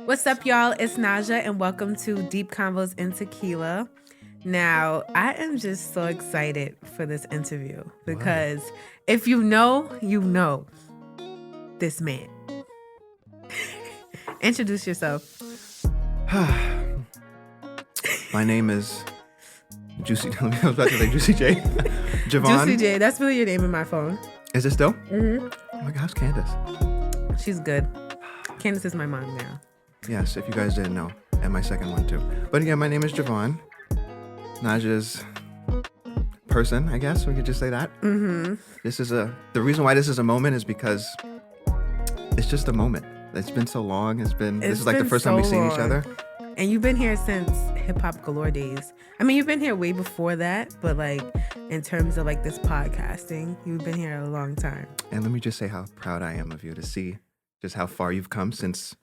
What's up, y'all? It's Naja, and welcome to Deep Convos in Tequila. Now, I am just so excited for this interview because if you know this man. Introduce yourself. My name is Juicy. I was about to say Juicy J. Javon. Juicy J. That's really your name in my phone. Is it still? Mm-hmm. Oh my gosh, Candace. She's good. Candace is my mom now. Yes, if you guys didn't know. And my second one too. But yeah, my name is Javon. Naja's person, I guess we could just say that. Mm-hmm. The reason why this is a moment is because it's just a moment. It's been so long. This is like the first time we've seen each other. And you've been here since Hip Hop Galore days. I mean, you've been here way before that, but like in terms of like this podcasting, you've been here a long time. And let me just say how proud I am of you to see just how far you've come since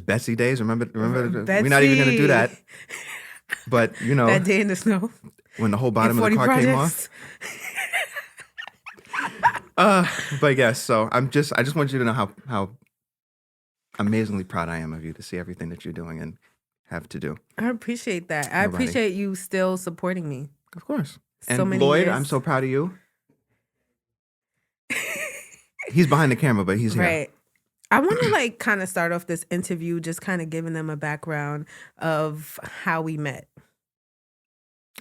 Betsy days. Remember, Betsy. we're not even gonna do that. But you know, that day in the snow when the whole bottom of the car projects. came off. But yes, so I just want you to know how amazingly proud I am of you to see everything that you're doing and have to do. I appreciate that. I appreciate you still supporting me. Of course. So and many Lloyd, years. I'm so proud of you. He's behind the camera, but he's here. Right. I want to like kind of start off this interview just kind of giving them a background of how we met.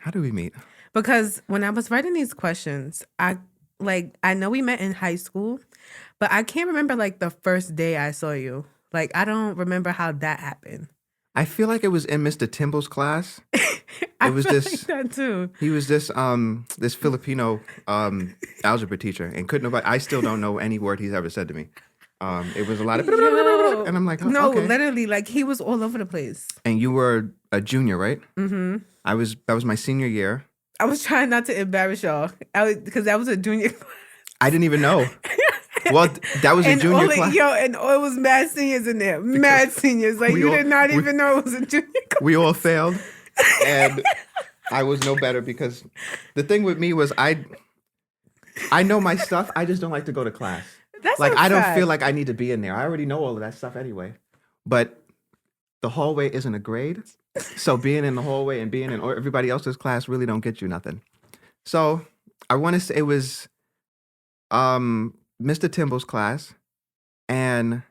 How do we meet? Because when I was writing these questions, I know we met in high school, but I can't remember like the first day I saw you. Like, I don't remember how that happened. I feel like it was in Mr. Timble's class. It was this like that too. He was this Filipino algebra teacher, and I still don't know any word he's ever said to me. It was a lot of and I'm like, oh, no, okay. Literally, like he was all over the place. And you were a junior, right? Mm-hmm. That was my senior year. I was trying not to embarrass y'all because that was a junior class. I didn't even know. Well, that was a junior class. And it was mad seniors in there. Mad seniors. Like, you did not even know it was a junior class. We all failed. And I was no better because the thing with me was I know my stuff. I just don't like to go to class. That's like, I don't feel like I need to be in there. I already know all of that stuff anyway. But the hallway isn't a grade. So being in the hallway and being in everybody else's class really don't get you nothing. So I want to say it was Mr. Timble's class, and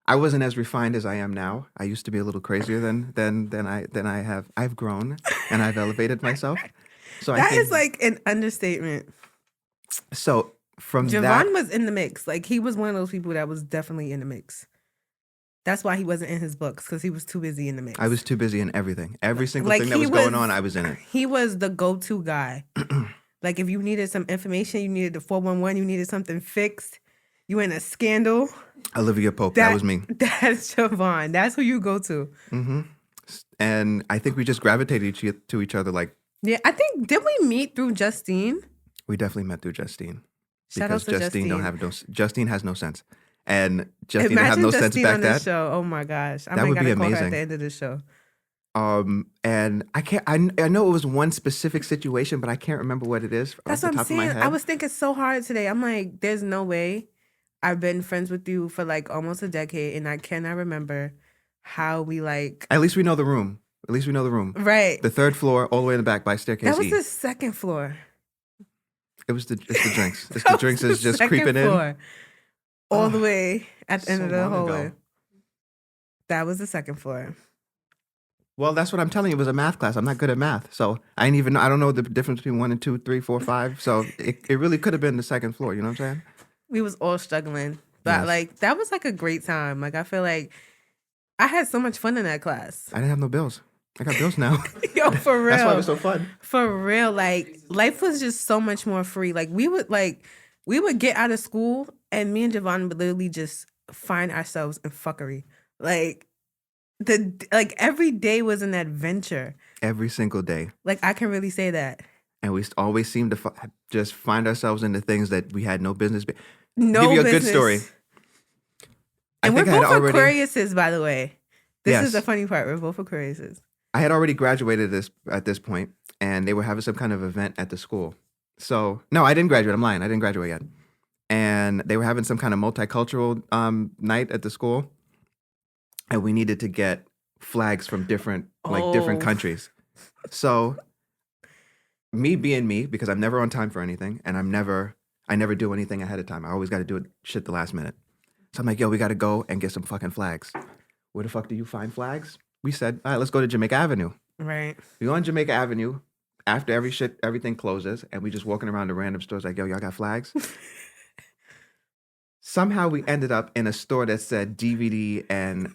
I wasn't as refined as I am now. I used to be a little crazier than I have. I've grown and I've elevated myself. So that is like an understatement. So from Javon was in the mix. Like he was one of those people that was definitely in the mix. That's why he wasn't in his books, because he was too busy in the mix. I was too busy in everything. Every single thing that was going on, I was in it. He was the go-to guy. Like if you needed some information, you needed the 411, you needed something fixed, you in a scandal. Olivia Pope, that was me. That's Javon. That's who you go to. Mm-hmm. And I think we just gravitated to each other. Like, yeah, I think, did we meet through Justine? We definitely met through Justine. Shout out to Justine. Justine has no sense. And Justine didn't have no Justine sense back on then. The show. Oh my gosh. That would be amazing. Call her at the end of the show. And I know it was one specific situation, but I can't remember what it is off the top of my head. I was thinking so hard today. I'm like, there's no way. I've been friends with you for like almost a decade, and I cannot remember how we like. At least we know the room. Right. The third floor, all the way in the back by staircase That was E. the second floor. It's the drinks. It's the drinks is just creeping floor. In. All the way at the end of the hallway. Ago. That was the second floor. Well, that's what I'm telling you. It was a math class. I'm not good at math. So I don't know the difference between 1 and 2, 3, 4, 5. So it really could have been the second floor. You know what I'm saying? We was all struggling. But like, that was like a great time. Like, I feel like I had so much fun in that class. I didn't have no bills. I got bills now. Yo, for real. That's why it was so fun. For real. Like, life was just so much more free. Like, we would get out of school and me and Javon would literally just find ourselves in fuckery. Like every day was an adventure. Every single day. Like, I can really say that. And we always seemed to just find ourselves into things that we had no business. No Give you a business. good story. And we're both Aquariuses, by the way. This is the funny part. We're both Aquariuses. I had already graduated at this point, and they were having some kind of event at the school. So, no, I didn't graduate. I'm lying. I didn't graduate yet. and they were having some kind of multicultural night at the school, and we needed to get flags from different Oh. countries. So me being me, because I'm never on time for anything, and I never do anything ahead of time. I always got to do it shit the last minute. So I'm like, yo, we got to go and get some fucking flags. Where the fuck do you find flags? We said, all right, let's go to Jamaica Avenue. Right. We go on Jamaica Avenue after everything closes, and we just walking around the random stores like, yo, y'all got flags? Somehow we ended up in a store that said DVD and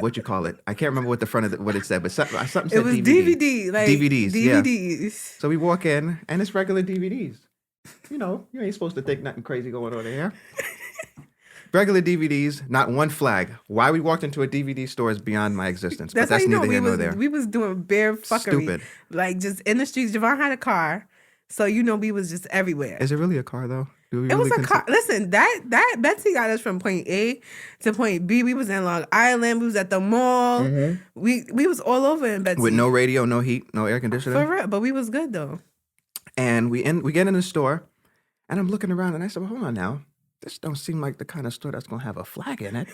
what you call it? I can't remember what the front of what it said, but something said It was DVD. DVD, like DVDs, yeah. DVDs. So we walk in, and it's regular DVDs. You know, you ain't supposed to think nothing crazy going on here. Regular DVDs, not one flag. Why we walked into a DVD store is beyond my existence. That's but that's how you know neither here nor there. we was doing bare fuckery. Stupid. Like just in the streets. Javon had a car, so you know we was just everywhere. Is it really a car though? It was a car. Listen, that Betsy got us from point A to point B. We was in Long Island. We was at the mall. Mm-hmm. We was all over in Betsy with no radio, no heat, no air conditioning. for real. But we was good though. And we get in the store, and I'm looking around, and I said, well, hold on now. This don't seem like the kind of store that's gonna have a flag in it.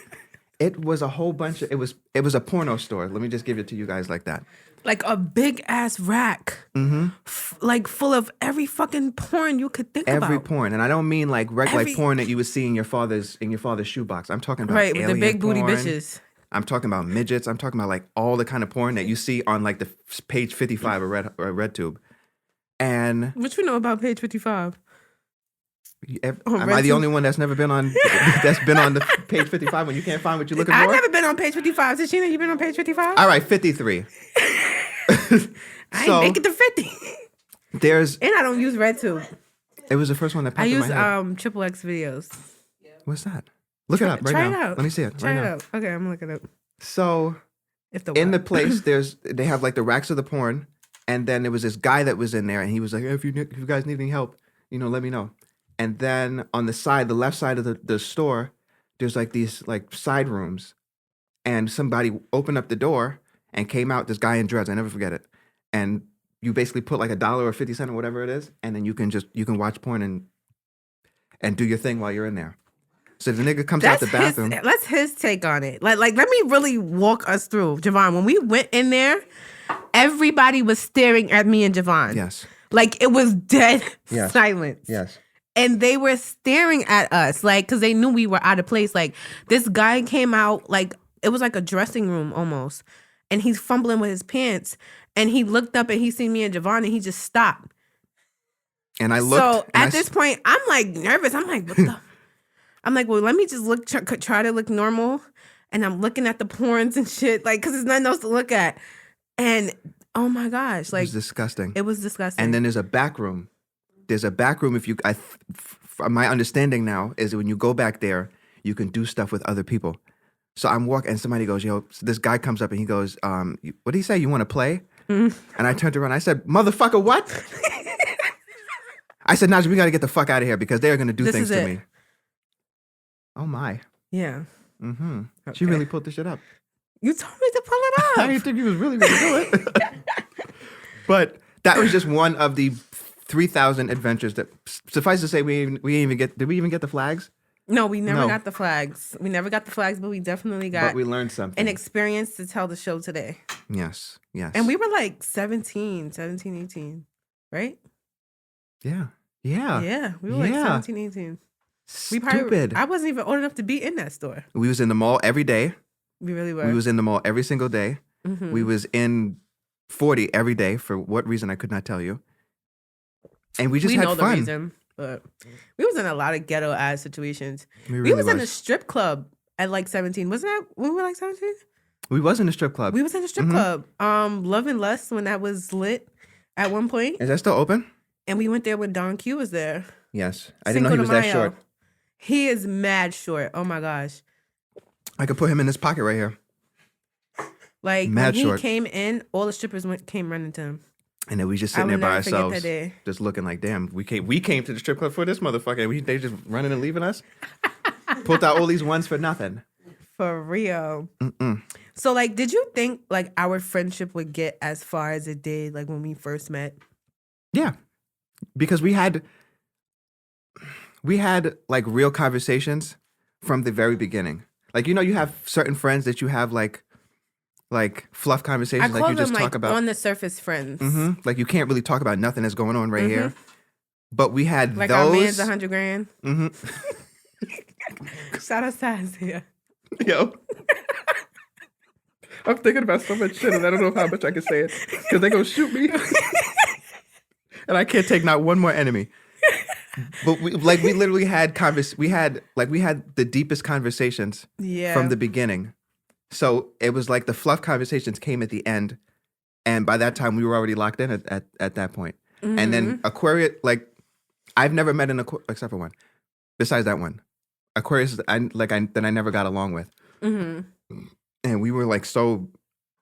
It was a whole bunch of it was a porno store. Let me just give it to you guys like that. Like a big ass rack, like full of every fucking porn you could think about. Every porn, and I don't mean like like porn that you would see in your father's shoebox. I'm talking about right with the big booty porn. bitches. I'm talking about midgets. I'm talking about like all the kind of porn that you see on like the page 55 or RedTube. And What you know about page 55? am I the only one that's never been on the page 55 when you can't find what you're looking for? I've never been on page 55. Tashina, you been on page 55? All right, 53. I ain't make it to 50. And I don't use RedTube. It was the first one that popped I in use my head. Triple X videos. What's that? Look it up right Try now. it out. Let me see it Try right it now. out. Okay, I'm looking it up. So If the in the place, they have like the racks of the porn, and then there was this guy that was in there, and he was like, hey, if you guys need any help, let me know. And then on the left side of the store, there's like these like side rooms, and somebody opened up the door and came out. This guy in dreads, I never forget it. And you basically put like $1 or 50 cents or whatever it is, and then you can watch porn and do your thing while you're in there. So if the nigga comes out the bathroom, that's his take on it. Like let me really walk us through, Javon. When we went in there, everybody was staring at me and Javon. Yes. Like it was dead silence. Yes. And they were staring at us, like, because they knew we were out of place. Like, this guy came out, like, it was like a dressing room almost. And he's fumbling with his pants. And he looked up and he seen me and Javon and he just stopped. And I looked. So at this point, I'm like nervous. I'm like, what the? I'm like, well, let me just try to look normal. And I'm looking at the porns and shit, like, because there's nothing else to look at. And oh my gosh, like, it was disgusting. It was disgusting. And then there's a back room. There's a back room. My understanding now is that when you go back there, you can do stuff with other people. So I'm walking, and somebody goes, "Yo," so this guy comes up and he goes, "What did he say? You want to play?" Mm-hmm. And I turned around. I said, "Motherfucker, what?" I said, "Najee, we got to get the fuck out of here because they are going to do things to me." Oh my. Yeah. Mm-hmm. Okay. She really pulled this shit up. You told me to pull it up. I didn't think you was really going to do it. But that was just one of the 3,000 adventures that, suffice to say, did we even get the flags? No, we never got the flags. We never got the flags, but we definitely got. But we learned something. An experience to tell the show today. Yes. And we were like 17, 18, right? Yeah. We were like 17, 18. Stupid. I wasn't even old enough to be in that store. We was in the mall every day. We really were. We was in the mall every single day. Mm-hmm. We was in 40 every day. For what reason, I could not tell you. And we just had fun. The reason, but we was in a lot of ghetto ass situations. We was in a strip club at like 17. Wasn't that when we were like 17? We was in a strip club. We was in a strip club. Love and Lust, when that was lit at one point. Is that still open? And we went there when Don Q was there. Yes. I didn't know he was that short. He is mad short. Oh my gosh. I could put him in this pocket right here. Like mad when he came in, all the strippers came running to him. And then we just sitting there by ourselves, just looking like, damn, we came to the strip club for this motherfucker. They just running and leaving us. Pulled out all these ones for nothing. For real. Mm-mm. So, like, did you think like our friendship would get as far as it did, like when we first met? Yeah, because we had. we had like real conversations from the very beginning. Like, you have certain friends that you have like fluff I conversations, like call you them just talk like about. on the surface friends. Like you can't really talk about nothing that's going on right Mm-hmm. here. But we had Like our man's those. 100 grand. hmm Shout out to Isaiah. Yo, I'm thinking about so much shit, and I don't know how much I can say it because they're gonna shoot me, and I can't take not one more enemy. But we literally had we had the deepest conversations Yeah. from the beginning. So it was like the fluff conversations came at the end, and by that time we were already locked in at that point. And then Aquarius, like I've never met an Aquarius except for one. Besides that one, Aquarius, that I never got along with, and we were like so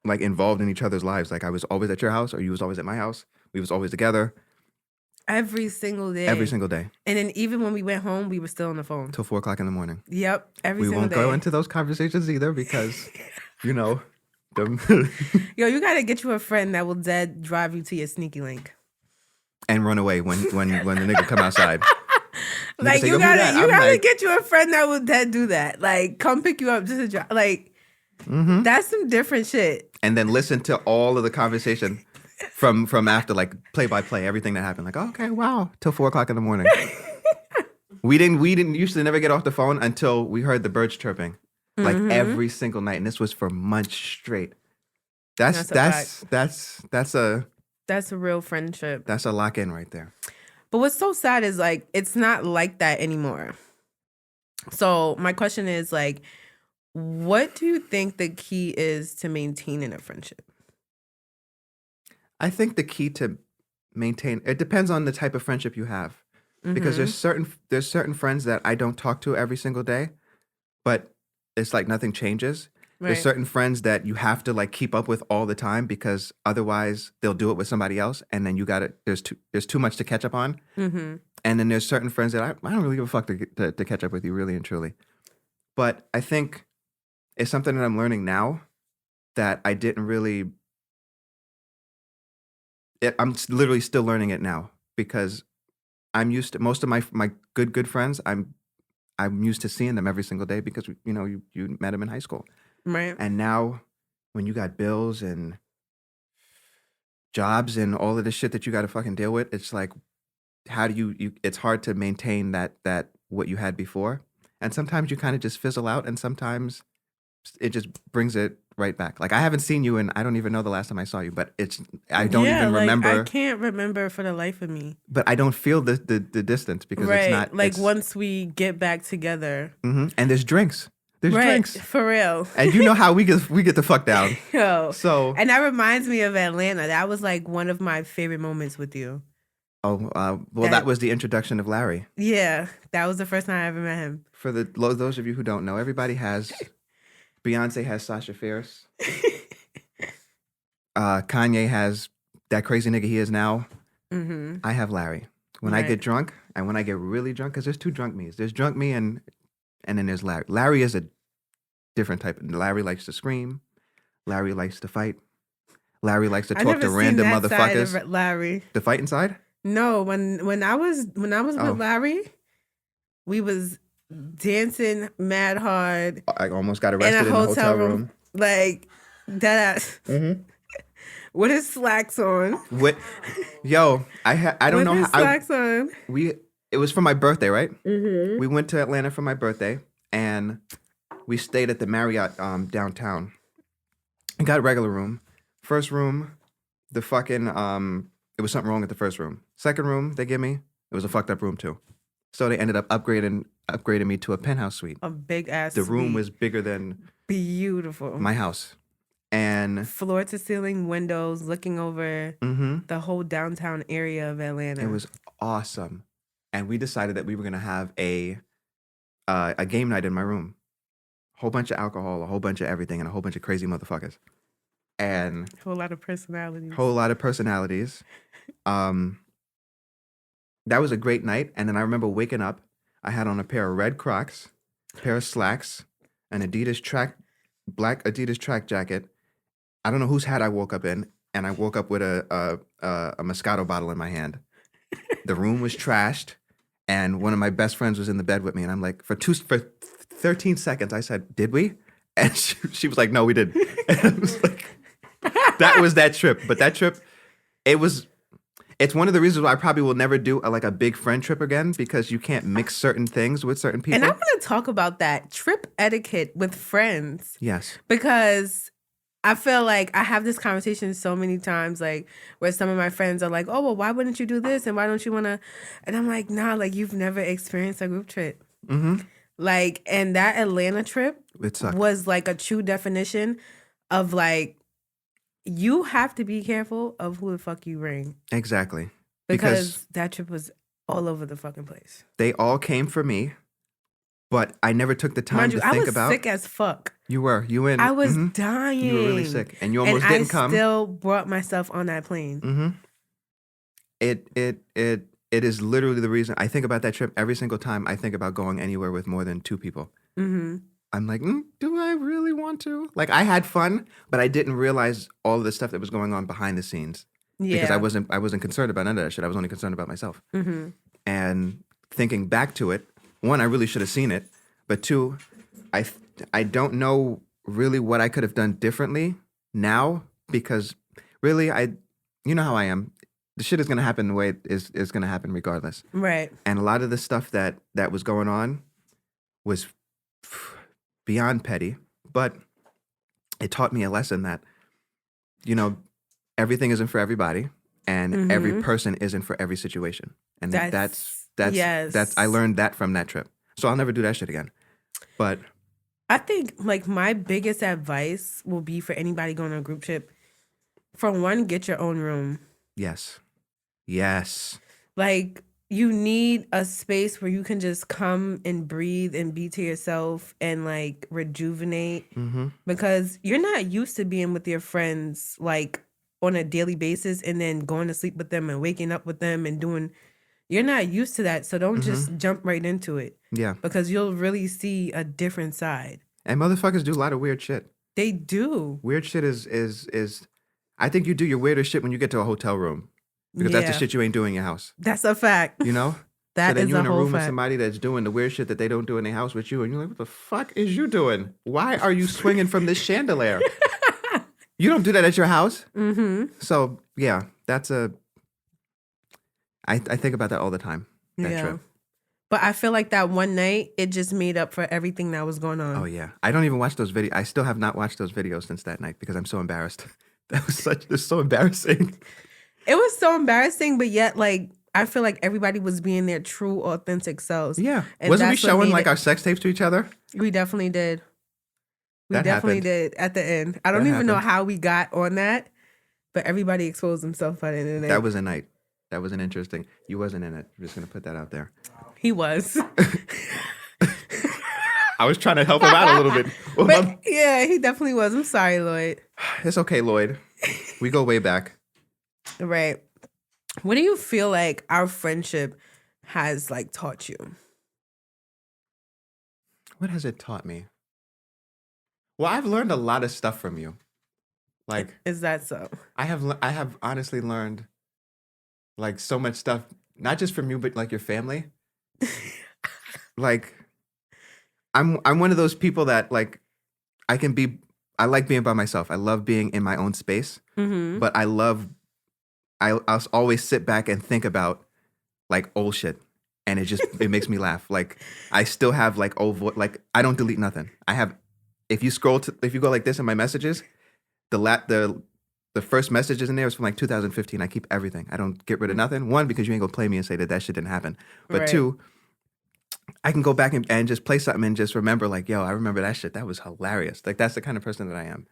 like involved in each other's lives. Like I was always at your house, or you was always at my house. We was always together Every single day. every single day And then even when we went home, we were still on the phone. till 4:00 in the morning. Yep. Every We single won't day. go into those conversations either because, them. Yo, you gotta get you a friend that will dead drive you to your sneaky link. And run away when the nigga come outside. Like say, you "Yo, who that?" gotta I'm like, get you a friend that will dead do that. Like come pick you up just to drive. Like that's some different shit. and then listen to all of the conversation from after, like play by play, everything that happened. Like, okay, wow, till 4:00 in the morning. we didn't used to never get off the phone until we heard the birds chirping, like every single night, and this was for months straight. That's a real friendship. That's a lock in right there. But what's so sad is like it's not like that anymore. So my question is like, what do you think the key is to maintaining a friendship? I think the key to maintain it depends on the type of friendship you have, because there's certain friends that I don't talk to every single day, but it's like nothing changes. There's Right. certain friends that you have to like keep up with all the time because otherwise they'll do it with somebody else, and then there's too much to catch up on. Mm-hmm. And then there's certain friends that I don't really give a fuck to catch up with you, really and truly. But I think it's something that I'm learning now that I didn't really. Literally still learning it now because I'm used to most of my good friends. I'm used to seeing them every single day because you met them in high school. Right. And now, when you got bills and jobs and all of this shit that you got to fucking deal with, it's like, how do you? It's hard to maintain that what you had before, and sometimes you kind of just fizzle out, and sometimes it just brings it right back. Like I haven't seen you, and I don't even know the last time I saw you, but I don't even remember. I can't remember for the life of me. But I don't feel the distance because it's not like once we get back together. And there's drinks. There's Right, drinks. for real. And you know how we get the fuck down. Yo. So And that reminds me of Atlanta. That was like one of my favorite moments with you. That was the introduction of Larry. Yeah, that was the first time I ever met him. For those of you who don't know, Beyonce has Sasha Fierce. Kanye has that crazy nigga he is now. Mm-hmm. I have Larry. When I get drunk and when I get really drunk, because there's two drunk me's. There's drunk me and then there's Larry. Larry is a different type. Larry likes to scream. Larry likes to fight. Larry likes to talk to random motherfuckers. Side of Larry. The fighting side? No, when I was with Larry, we was dancing mad hard. I almost got arrested in a hotel room. Like that ass. Mm-hmm. With his slacks on. What? Yo, I don't know how. Slacks on. It was for my birthday, right? Mm-hmm. We went to Atlanta for my birthday, and we stayed at the Marriott downtown. And got a regular room. First room, the fucking it was something wrong with the first room. Second room they give me, it was a fucked up room too. So they ended up upgrading me to a penthouse suite. A big ass. The room was bigger than beautiful. my house, and floor to ceiling windows looking over the whole downtown area of Atlanta. It was awesome, and we decided that we were gonna have a game night in my room. Whole bunch of alcohol, a whole bunch of everything, and a whole bunch of crazy motherfuckers. And a whole lot of personalities. That was a great night. And then I remember waking up. I had on a pair of red Crocs, a pair of slacks, an black Adidas track jacket. I don't know whose hat I woke up in, and I woke up with a Moscato bottle in my hand. The room was trashed, And one of my best friends was in the bed with me, and I'm like, for 13 seconds, I said, "Did we?" And she was like, "No, we didn't." And I was like, that was that trip. But that trip, it's one of the reasons why I probably will never do a big friend trip again, because you can't mix certain things with certain people. And I want to talk about that trip etiquette with friends. Yes. Because I feel like I have this conversation so many times, like where some of my friends are like, "Oh, well, why wouldn't you do this? And why don't you want to?" And I'm like, "Nah, like you've never experienced a group trip." Mm-hmm. Like, and that Atlanta trip It sucked. was like a true definition of like, you have to be careful of who the fuck you bring. Exactly. Because that trip was all over the fucking place. They all came for me, but I never took the time to think about. I was sick as fuck. You were. You went. I was dying. You were really sick, and you almost didn't come. I still brought myself on that plane. Mm-hmm. It is literally the reason I think about that trip every single time I think about going anywhere with more than 2 people. Mm-hmm. I'm like, do I really want to? Like, I had fun, but I didn't realize all of the stuff that was going on behind the scenes. Yeah. Because I wasn't concerned about none of that shit. I was only concerned about myself. Mm-hmm. And thinking back to it, 1, I really should have seen it, but 2, I don't know really what I could have done differently now, because really you know how I am. The shit is gonna happen the way it is gonna happen regardless. Right. And a lot of the stuff that was going on was beyond petty, but it taught me a lesson that, everything isn't for everybody, and every person isn't for every situation. And that's I learned that from that trip. So I'll never do that shit again. But I think like my biggest advice will be for anybody going on a group trip. For 1, get your own room. Yes. Like, you need a space where you can just come and breathe and be to yourself and like rejuvenate, because you're not used to being with your friends like on a daily basis and then going to sleep with them and waking up with them and you're not used to that. So don't just jump right into it. Yeah. Because you'll really see a different side. And motherfuckers do a lot of weird shit. They do. Weird shit is I think you do your weirdest shit when you get to a hotel room. Because that's the shit you ain't doing in your house. That's a fact. You know? That so then is you're in a a whole room with fact. somebody that's doing the weird shit that they don't do in their house with you, and you're like, what the fuck is you doing? Why are you swinging from this chandelier? You don't do that at your house. Mm-hmm. So yeah, I think about that all the time. That trip. But I feel like that one night, it just made up for everything that was going on. Oh yeah. I don't even watch those videos. I still have not watched those videos since that night because I'm so embarrassed. It's so embarrassing. It was so embarrassing, but yet like I feel like everybody was being their true, authentic selves. Yeah. And Wasn't we that's what showing made like it- our sex tapes to each other? We definitely did. We That definitely happened. did at the end. I don't That even know happened. how we got on that, but everybody exposed themselves by the end of the night. That was a night. That was an interesting. You wasn't in it. I'm just gonna put that out there. He was. I was trying to help him out a little bit. But yeah, he definitely was. I'm sorry, Lloyd. It's okay, Lloyd. We go way back. Right. What do you feel like our friendship has like taught you? What has it taught me? Well, I've learned a lot of stuff from you. Like Is that so? I have honestly learned like so much stuff, not just from you, but like your family. Like I'm one of those people that like I like being by myself. I love being in my own space, Mm-hmm. but I'll always sit back and think about like old shit, and it makes me laugh. Like I still have like like I don't delete nothing. I have if you go like this in my messages, the first messages in there is from like 2015. I keep everything. I don't get rid of nothing. 1, because you ain't gonna play me and say that shit didn't happen. But Right. 2, I can go back and just play something and just remember like, yo, I remember that shit. That was hilarious. Like that's the kind of person that I am.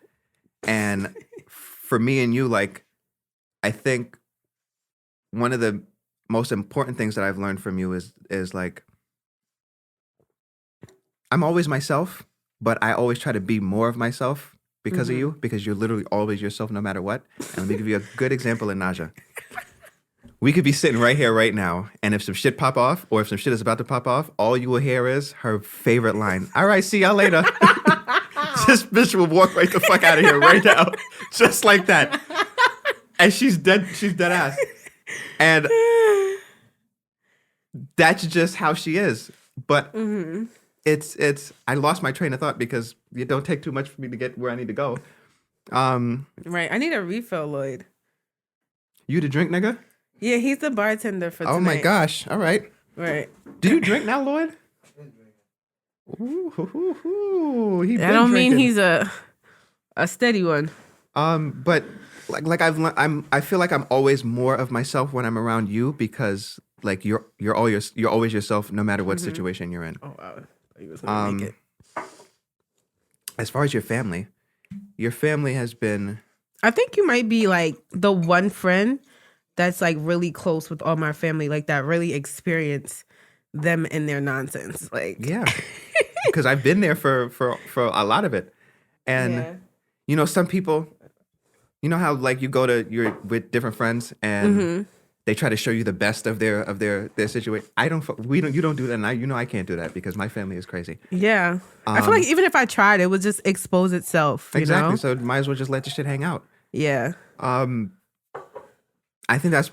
And for me and you, like, I think one of the most important things that I've learned from you is like, I'm always myself, but I always try to be more of myself because of you, because you're literally always yourself no matter what. And let me give you a good example in Naja. We could be sitting right here right now, and if some shit pop off, or if some shit is about to pop off, all you will hear is her favorite line. All right, see y'all later. This bitch will walk right the fuck out of here right now. Just like that. And she's dead ass. And that's just how she is. But Mm-hmm. it's I lost my train of thought because it don't take too much for me to get where I need to go. Right. I need a refill, Lloyd. You to drink, nigga? Yeah, he's the bartender for Oh my tonight. gosh. All right. Right. Do you drink now, Lloyd? Ooh, hoo, hoo, hoo. He That been don't drinking. mean he's a steady one. But like I feel like I'm always more of myself when I'm around you because like you're always yourself no matter what situation you're in. Oh wow. He was gonna make it. As far as your family has been. I think you might be like the one friend that's like really close with all my family, like that really experience them in their nonsense. Like Yeah. Because I've been there for a lot of it. And yeah. you know, some people, you know how like you're with different friends and they try to show you the best of their situation. You don't do that, and I can't do that because my family is crazy. Yeah. I feel like even if I tried, it would just expose itself. Exactly. You know? So might as well just let the shit hang out. Yeah. I think that's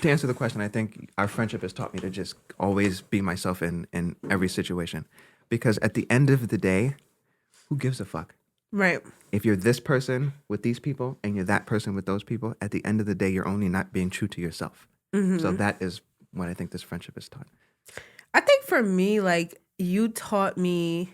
to answer the question. I think our friendship has taught me to just always be myself in every situation, because at the end of the day, who gives a fuck? Right. If you're this person with these people and you're that person with those people, at the end of the day, you're only not being true to yourself. So that is what I think this friendship has taught. I think for me, like you taught me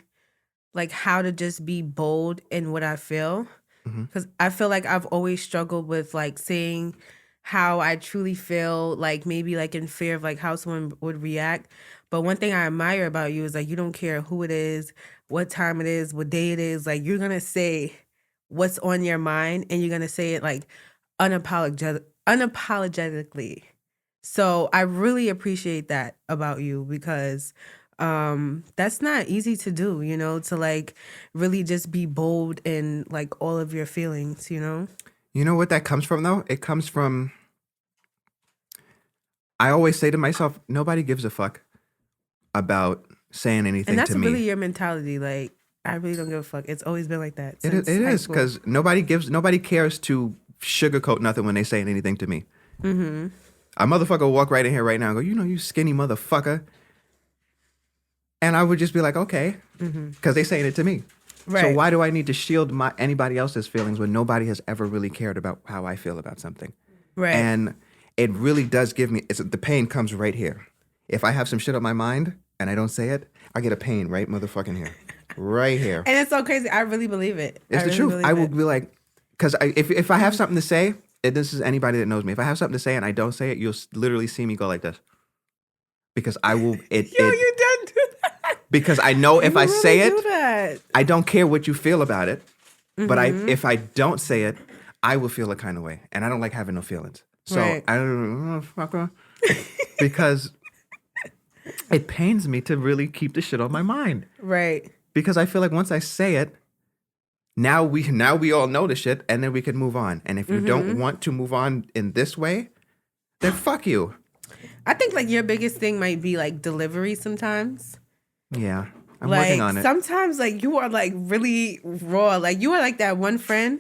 like how to just be bold in what I feel. Because I feel like I've always struggled with like saying how I truly feel, like maybe like in fear of like how someone would react. But one thing I admire about you is like you don't care who it is, what time it is, what day it is. Like you're gonna say what's on your mind, and you're gonna say it like unapologetically. So I really appreciate that about you because that's not easy to do, you know, to like really just be bold in like all of your feelings, you know? You know what that comes from, though? It comes from, I always say to myself, nobody gives a fuck about saying anything And that's to me. really your mentality. Like, I really don't give a fuck. It's always been like that. It Since high is, school. because nobody cares to sugarcoat nothing when they say anything to me. A motherfucker will walk right in here right now and go, you know, you skinny motherfucker. And I would just be like, okay, because they saying it to me. So Right. why do I need to shield anybody else's feelings when nobody has ever really cared about how I feel about something? Right. And it really does give me, the pain comes right here. If I have some shit on my mind and I don't say it, I get a pain right motherfucking here. Right here. And it's so crazy. I really believe it. It's the really truth. believe I will it. be like, because if I have something to say, and this is anybody that knows me, if I have something to say and I don't say it, you'll literally see me go like this. Because I will, Yo, you done do that. because I know if You I really say do it, that. I don't care what you feel about it. But if I don't say it, I will feel a kind of way. And I don't like having no feelings. So Right. I don't fucker. Because it pains me to really keep the shit on my mind. Right. Because I feel like once I say it, now we all know the shit, and then we can move on. And if you don't want to move on in this way, then fuck you. I think like your biggest thing might be like delivery sometimes. Yeah, I'm Like working on it. sometimes like you are like really raw. Like you are like that one friend.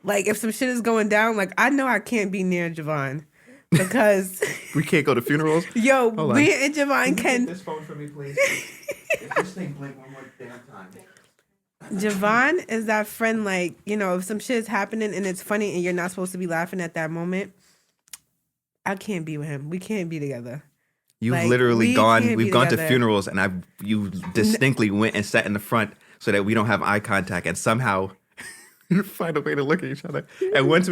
Like if some shit is going down, like I know I can't be near Javon because We can't go to funerals. yo, Hold on. me and Javon can. this phone from me, please? If this thing blink one more damn time. Javon is that friend, like, you know, if some shit is happening and it's funny and you're not supposed to be laughing at that moment, I can't be with him. We can't be together. You've Like, literally we gone. can't We've be gone to together. funerals, and you distinctly went and sat in the front so that we don't have eye contact, and somehow you find a way to look at each other. And once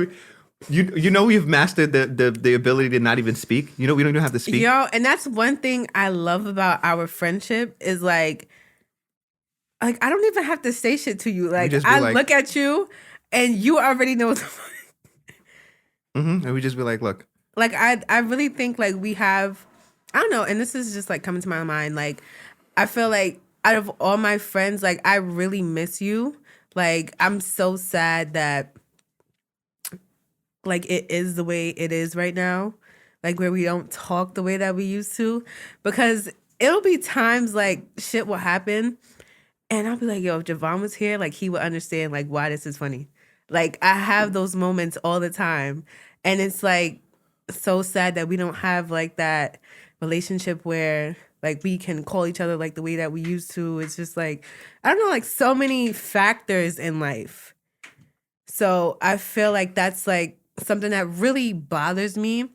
you know, we've mastered the ability to not even speak. You know, we don't even have to speak. Yo, and that's one thing I love about our friendship is like I don't even have to say shit to you. Like just be I like- look at you and you already know what the fuck. And we just be like, look, Like I really think like we have, I don't know, and this is just like coming to my mind. Like I feel like out of all my friends, like I really miss you. Like I'm so sad that like it is the way it is right now. Like where we don't talk the way that we used to. Because it'll be times like shit will happen and I'll be like, yo, if Javon was here, like he would understand like why this is funny. Like I have those moments all the time. And it's like so sad that we don't have like that relationship where like we can call each other like the way that we used to. It's just like, I don't know, like so many factors in life. So I feel like that's like something that really bothers me.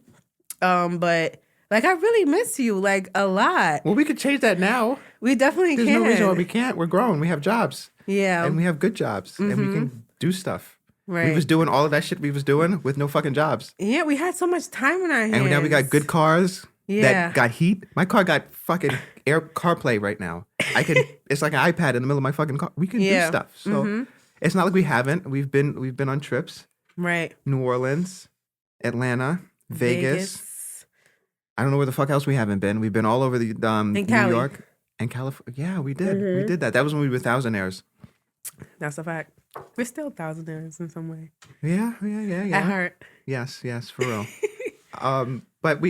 But like I really miss you like a lot. Well, we could change that now. We definitely There's can. no reason why we can't. We're grown. We have jobs. Yeah. And we have good jobs. And we can do stuff. Right. We was doing all of that shit we was doing with no fucking jobs. Yeah, we had so much time in our hands. And now we got good cars Yeah. that got heat. My car got fucking CarPlay right now. It's like an iPad in the middle of my fucking car. We can do stuff. So it's not like we haven't. We've been on trips. Right. New Orleans, Atlanta, Vegas. I don't know where the fuck else we haven't been. We've been all over the New York and California. Yeah, we did. We did that. That was when we were thousandaires. That's a fact. We're still thousandaires in some way. Yeah. At heart. Yes, for real. But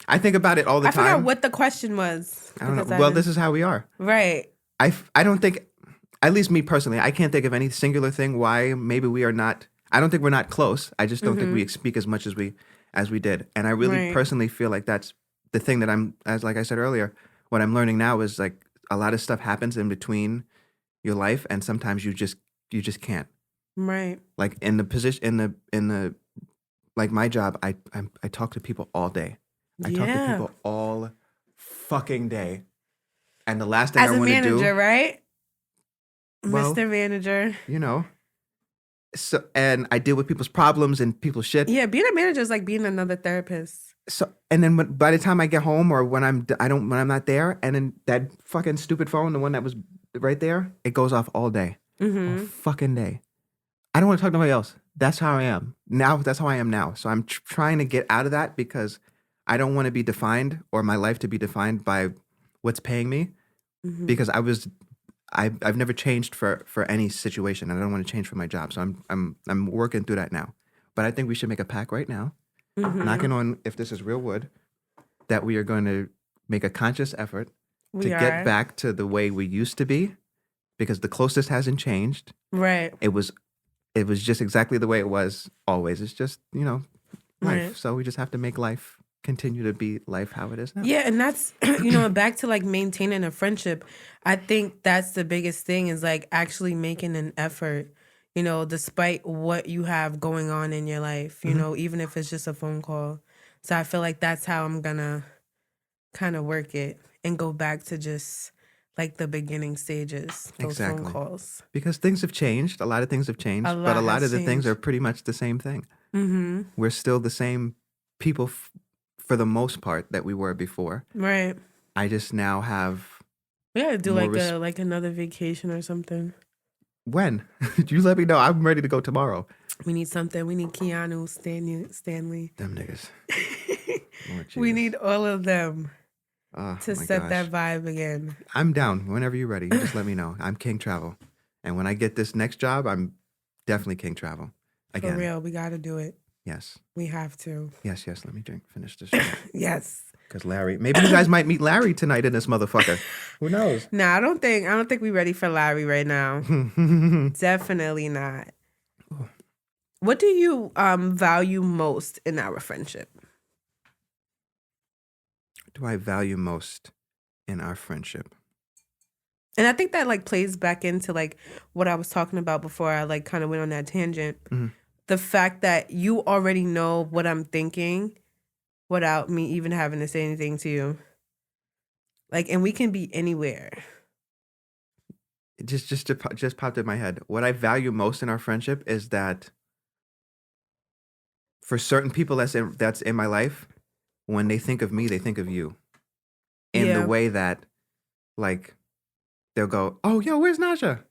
I think about it all the time. I forgot what the question was. I don't know. Well, this is how we are. Right. I don't think, at least me personally, I can't think of any singular thing why maybe we are not. I don't think we're not close. I just don't think we speak as much as we did. And I really personally feel like that's the thing that like I said earlier, what I'm learning now is like a lot of stuff happens in between your life, and sometimes you just can't. Right. Like in the position in the like my job, I talk to people all day. I talk to people all fucking day. And the last thing I want to do, as a manager, right? Well, Mr. Manager. You know. So, and I deal with people's problems and people's shit. Yeah, being a manager is like being another therapist. So, and then by the time I get home or when I'm not there, and then that fucking stupid phone, the one that was right there, it goes off all day. All fucking day. I don't want to talk to nobody else. That's how I am now. That's how I am now. So I'm trying to get out of that because I don't want to be defined or my life to be defined by what's paying me. Because I've never changed for any situation, and I don't want to change for my job. So I'm working through that now. But I think we should make a pact right now, knocking on if this is real wood, that we are going to make a conscious effort to get back to the way we used to be, because the closest hasn't changed. Right. It was just exactly the way it was always. It's just, life. Right. So we just have to make life continue to be life how it is now. Yeah, and that's, back to like maintaining a friendship. I think that's the biggest thing is like actually making an effort, despite what you have going on in your life, even if it's just a phone call. So I feel like that's how I'm gonna kind of work it and go back to just like the beginning stages, those phone calls. Because things have changed. A lot of things have changed, but a lot of the things are pretty much the same thing. We're still the same people for the most part that we were before. Right. I just now have. We gotta do like another vacation or something. When? You let me know. I'm ready to go tomorrow. We need something. We need Keanu, Stanley. Them niggas. We need all of them to set that vibe again. I'm down whenever you're ready. You just let me know. I'm King Travel. And when I get this next job, I'm definitely King Travel. Again. For real, we gotta do it. Yes. We have to. Yes. Let me finish this. Yes. Because maybe you guys might meet Larry tonight in this motherfucker. Who knows? Nah, I don't think we're ready for Larry right now. Definitely not. What do you value most in our friendship? Do I value most in our friendship? And I think that like plays back into like what I was talking about before I like kind of went on that tangent. The fact that you already know what I'm thinking without me even having to say anything to you. Like, and we can be anywhere. It just popped in my head. What I value most in our friendship is that for certain people that's in my life, when they think of me, they think of you. In the way that, like, they'll go, "Oh, yo, where's Naja?"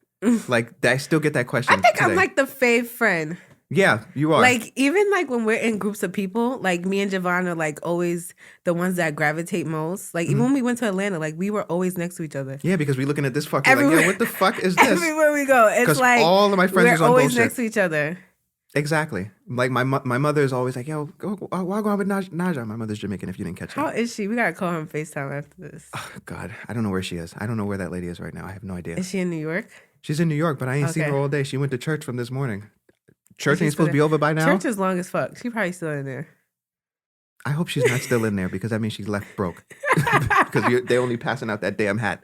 Like, I still get that question. I think today. I'm like the fave friend. Yeah, you are. Like, even like when we're in groups of people, like me and Javon are like always the ones that gravitate most. Like, even when we went to Atlanta, like we were always next to each other. Yeah, because we're looking at this fucking like, yo, what the fuck is this? Everywhere we go, it's like all of my friends we're are always bullshit. next to each other. Exactly. Like my mother is always like, "Yo, why go out with Naja?" My mother's Jamaican. If you didn't catch it. How is she? We gotta call her on FaceTime after this. Oh God, I don't know where she is. I don't know where that lady is right now. I have no idea. Is she in New York? She's in New York, but I ain't seen her all day. She went to church from this morning. Church ain't supposed to be over by now. Church is long as fuck. She probably still in there. I hope she's not still in there because that means she's left broke. Because they're only passing out that damn hat.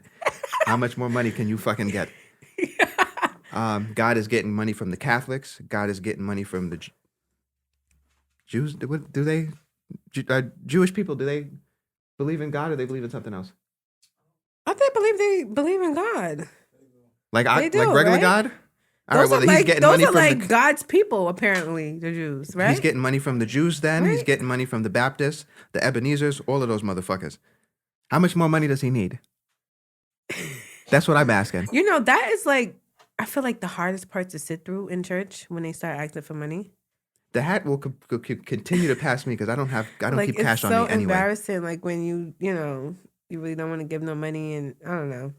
How much more money can you fucking get? God is getting money from the Catholics. God is getting money from the Jews. What do they? Jewish people, do they believe in God or they believe in something else? They believe in God. Like They do, like regular right? God? All Those right, well, are he's like getting those money are from like God's people, apparently, the Jews, right? He's getting money from the Jews then. He's Right? getting money from the Baptists, the Ebenezers, all of those motherfuckers. How much more money does he need? That's what I'm asking. You know, that is like, I feel like the hardest part to sit through in church when they start asking for money. The hat will continue to pass me because I don't Like, keep it's cash on so me anyway. embarrassing. Like when you really don't want to give no money, and I don't know.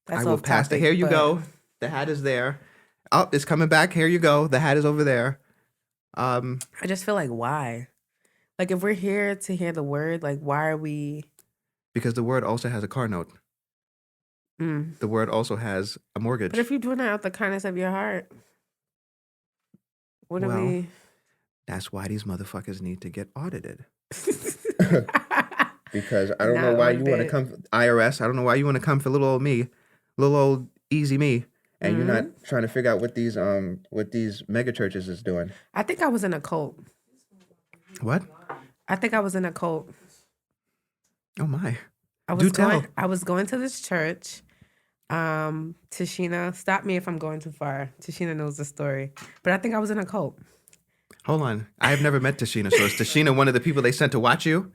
That's I will off pass topic, Here you but go. The hat is there. Oh, it's coming back. Here you go. The hat is over there. I just feel like, why? Like, if we're here to hear the word, like, why are we? Because the word also has a car note. The word also has a mortgage. But if you're doing it out the kindness of your heart, what are we? That's why these motherfuckers need to get audited. Because I don't know Not why you want to audited. come, IRS. I don't know why you want to come for little old me, little old easy me, and you're not trying to figure out what these mega churches is doing. I think I was in a cult. What? I think I was in a cult. Oh my! I was going to this church. Tashina, stop me if I'm going too far. Tashina knows the story, but I think I was in a cult. Hold on, I have never met Tashina. So is Tashina one of the people they sent to watch you?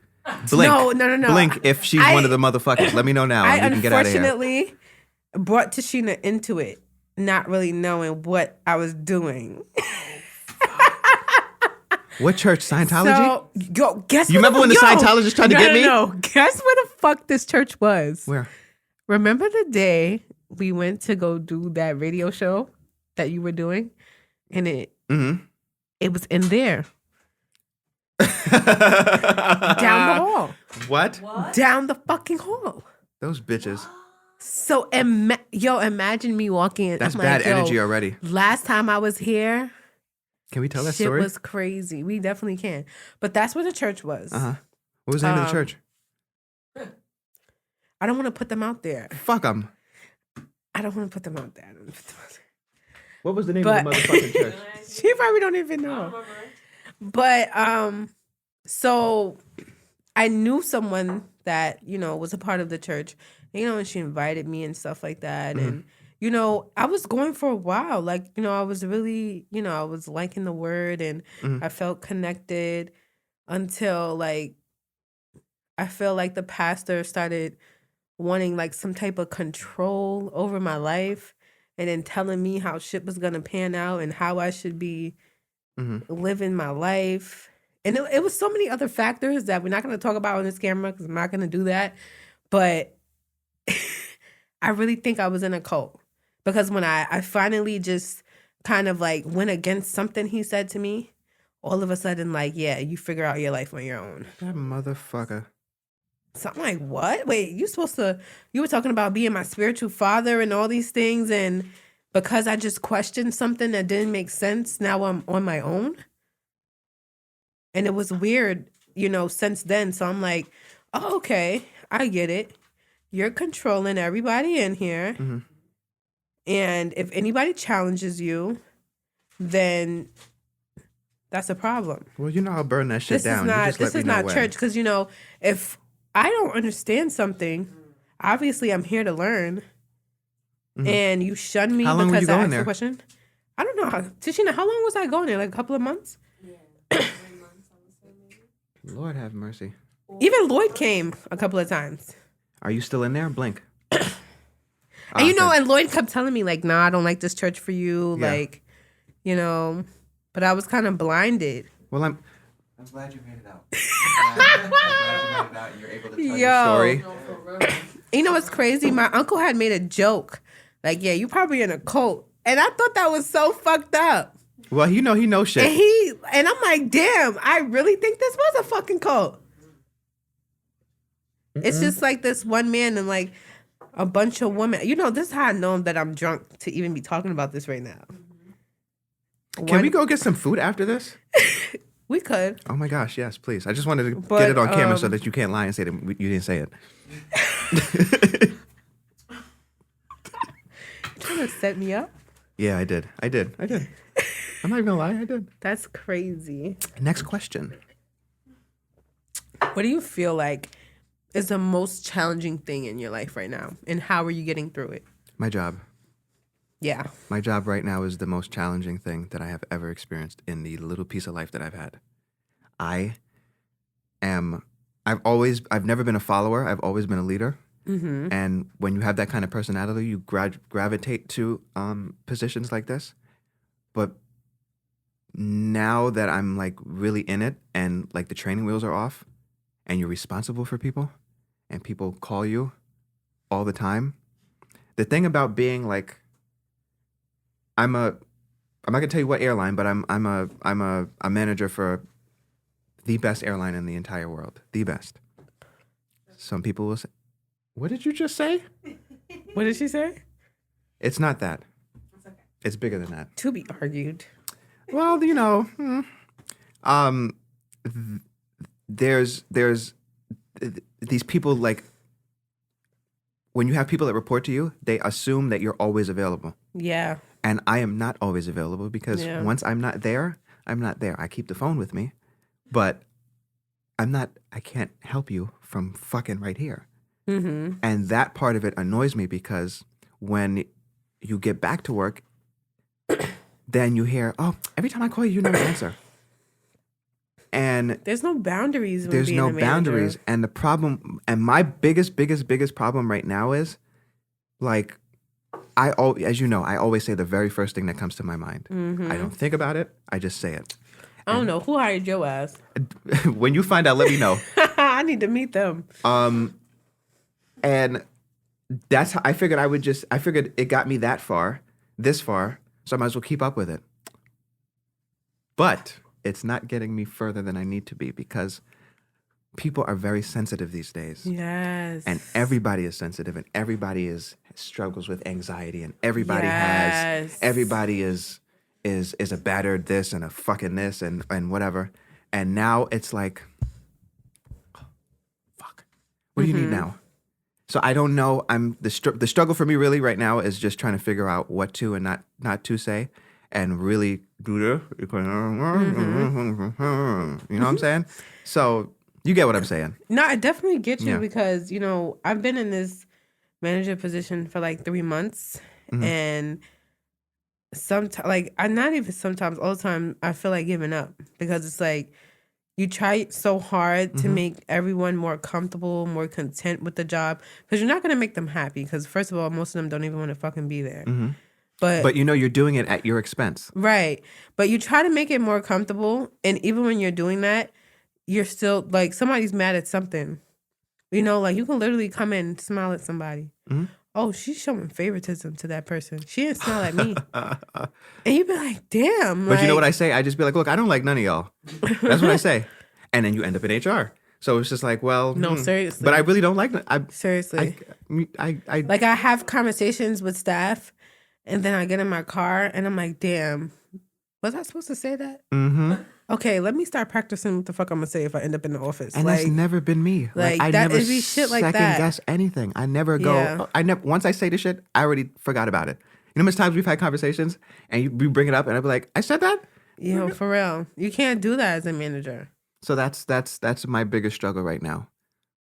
Blink. No. Blink if she's one of the motherfuckers. Let me know now. I And we can get out of here. unfortunately brought Tashina into it, not really knowing what I was doing. What church? Scientology? So, guess You where remember when the Scientologists tried to get me? No, guess where the fuck this church was? Where? Remember the day we went to go do that radio show that you were doing? And it was in there. Down the hall. What? Down the fucking hall. Those bitches. So, imagine me walking in. That's I'm bad like, energy already. Last time I was here, Can we tell that shit story? was crazy. We definitely can. But that's where the church was. What was the name of the church? I don't want to put them out there. Fuck them. I don't want to put them out there. What was the name of the motherfucking church? She probably don't even know. But so I knew someone that, was a part of the church, and she invited me and stuff like that. And, I was going for a while. Like, I was really, I was liking the word and I felt connected until like, I feel like the pastor started wanting like some type of control over my life and then telling me how shit was going to pan out and how I should be living my life. And it was so many other factors that we're not going to talk about on this camera because I'm not going to do that. But I really think I was in a cult because when I finally just kind of like went against something he said to me, all of a sudden, like, yeah, you figure out your life on your own. That motherfucker. So I'm like, what? Wait, you were talking about being my spiritual father and all these things. And because I just questioned something that didn't make sense, now I'm on my own. And it was weird, since then. So I'm like, oh, okay, I get it. You're controlling everybody in here. And if anybody challenges you, then that's a problem. Well, I'll burn that shit down. This is not church because, if I don't understand something, obviously I'm here to learn. And you shun me How long because were you I going asked there? a question. I don't know. Tashina, how long was I going there? Like a couple of months? Yeah, 3 months, I would say maybe. Lord have mercy. Even Lloyd came a couple of times. Are you still in there? Blink. And and Lloyd kept telling me, like, nah, I don't like this church for you. Yeah. Like, but I was kind of blinded. Well, I'm glad you made it out. I'm glad you made it out and you're able to tell your story. No, for real. You know what's crazy? My uncle had made a joke. Like, yeah, you probably in a cult. And I thought that was so fucked up. Well, he knows shit. And I'm like, damn, I really think this was a fucking cult. It's just like this one man and like a bunch of women. This is how I know that I'm drunk to even be talking about this right now. Can we go get some food after this? We could. Oh my gosh, yes, please. I just wanted to But, get it on camera so that you can't lie and say that you didn't say it. Trying to set me up? Yeah, I did. I'm not even gonna lie, I did. That's crazy. Next question. What do you feel like is the most challenging thing in your life right now? And how are you getting through it? My job. Yeah. My job right now is the most challenging thing that I have ever experienced in the little piece of life that I've had. I've never been a follower. I've always been a leader. Mm-hmm. And when you have that kind of personality, you gravitate to positions like this. But now that I'm like really in it and like the training wheels are off and you're responsible for people and people call you all the time. The thing about being like, I'm not gonna tell you what airline, but I'm a manager for the best airline in the entire world. The best. Some people will say, what did you just say? What did she say? It's not that. It's bigger than that. To be argued. Well, you know, there's these people like when you have people that report to you, they assume that you're always available. Yeah. And I am not always available because once I'm not there, I'm not there. I keep the phone with me, but I can't help you from fucking right here. Mm-hmm. And that part of it annoys me because when you get back to work, then you hear, oh, every time I call you, you never answer. And there's no boundaries. When there's being no a manager. boundaries. And the problem, and my biggest problem right now is like, as you know, I always say the very first thing that comes to my mind. Mm-hmm. I don't think about it. I just say it. I don't know. Who hired your ass? When you find out, let me know. I need to meet them. And that's how I figured I figured it got me this far, so I might as well keep up with it. But it's not getting me further than I need to be because people are very sensitive these days. Yes. And everybody is sensitive and everybody struggles with anxiety and everybody is a battered this and a fucking this and whatever. And now it's like, fuck, what do you need now? So I don't know. The struggle for me really right now is just trying to figure out what to and not to say and really do this. You know what I'm saying? So you get what I'm saying. No, I definitely get you Yeah. because, you know, I've been in this manager position for like 3 months and sometimes, like, I'm not even sometimes, all the time, I feel like giving up because it's like you try so hard to make everyone more comfortable, more content with the job because you're not going to make them happy because, first of all, most of them don't even want to fucking be there. But you know you're doing it at your expense. right. But you try to make it more comfortable. And even when you're doing that, you're still like somebody's mad at something. You know, like you can literally come in and smile at somebody. Oh, she's showing favoritism to that person. She didn't smile at me. And you'd be like, damn. But you know what I say? I just be like, look, I don't like none of y'all. That's what I say. And then you end up in HR. So it's just like, well, No, seriously. But I really don't like that. Seriously. I Like I have conversations with staff and then I get in my car and I'm like, damn, was I supposed to say that? Okay, let me start practicing what the fuck I'm gonna say if I end up in the office. And like, that's never been me. like, I that- never it'd be shit like second that. guess anything. I never go. Yeah. Once I say the shit, I already forgot about it. You know how much times we've had conversations and we bring it up and I'd be like, I said that? you know, for real. You can't do that as a manager. So that's my biggest struggle right now.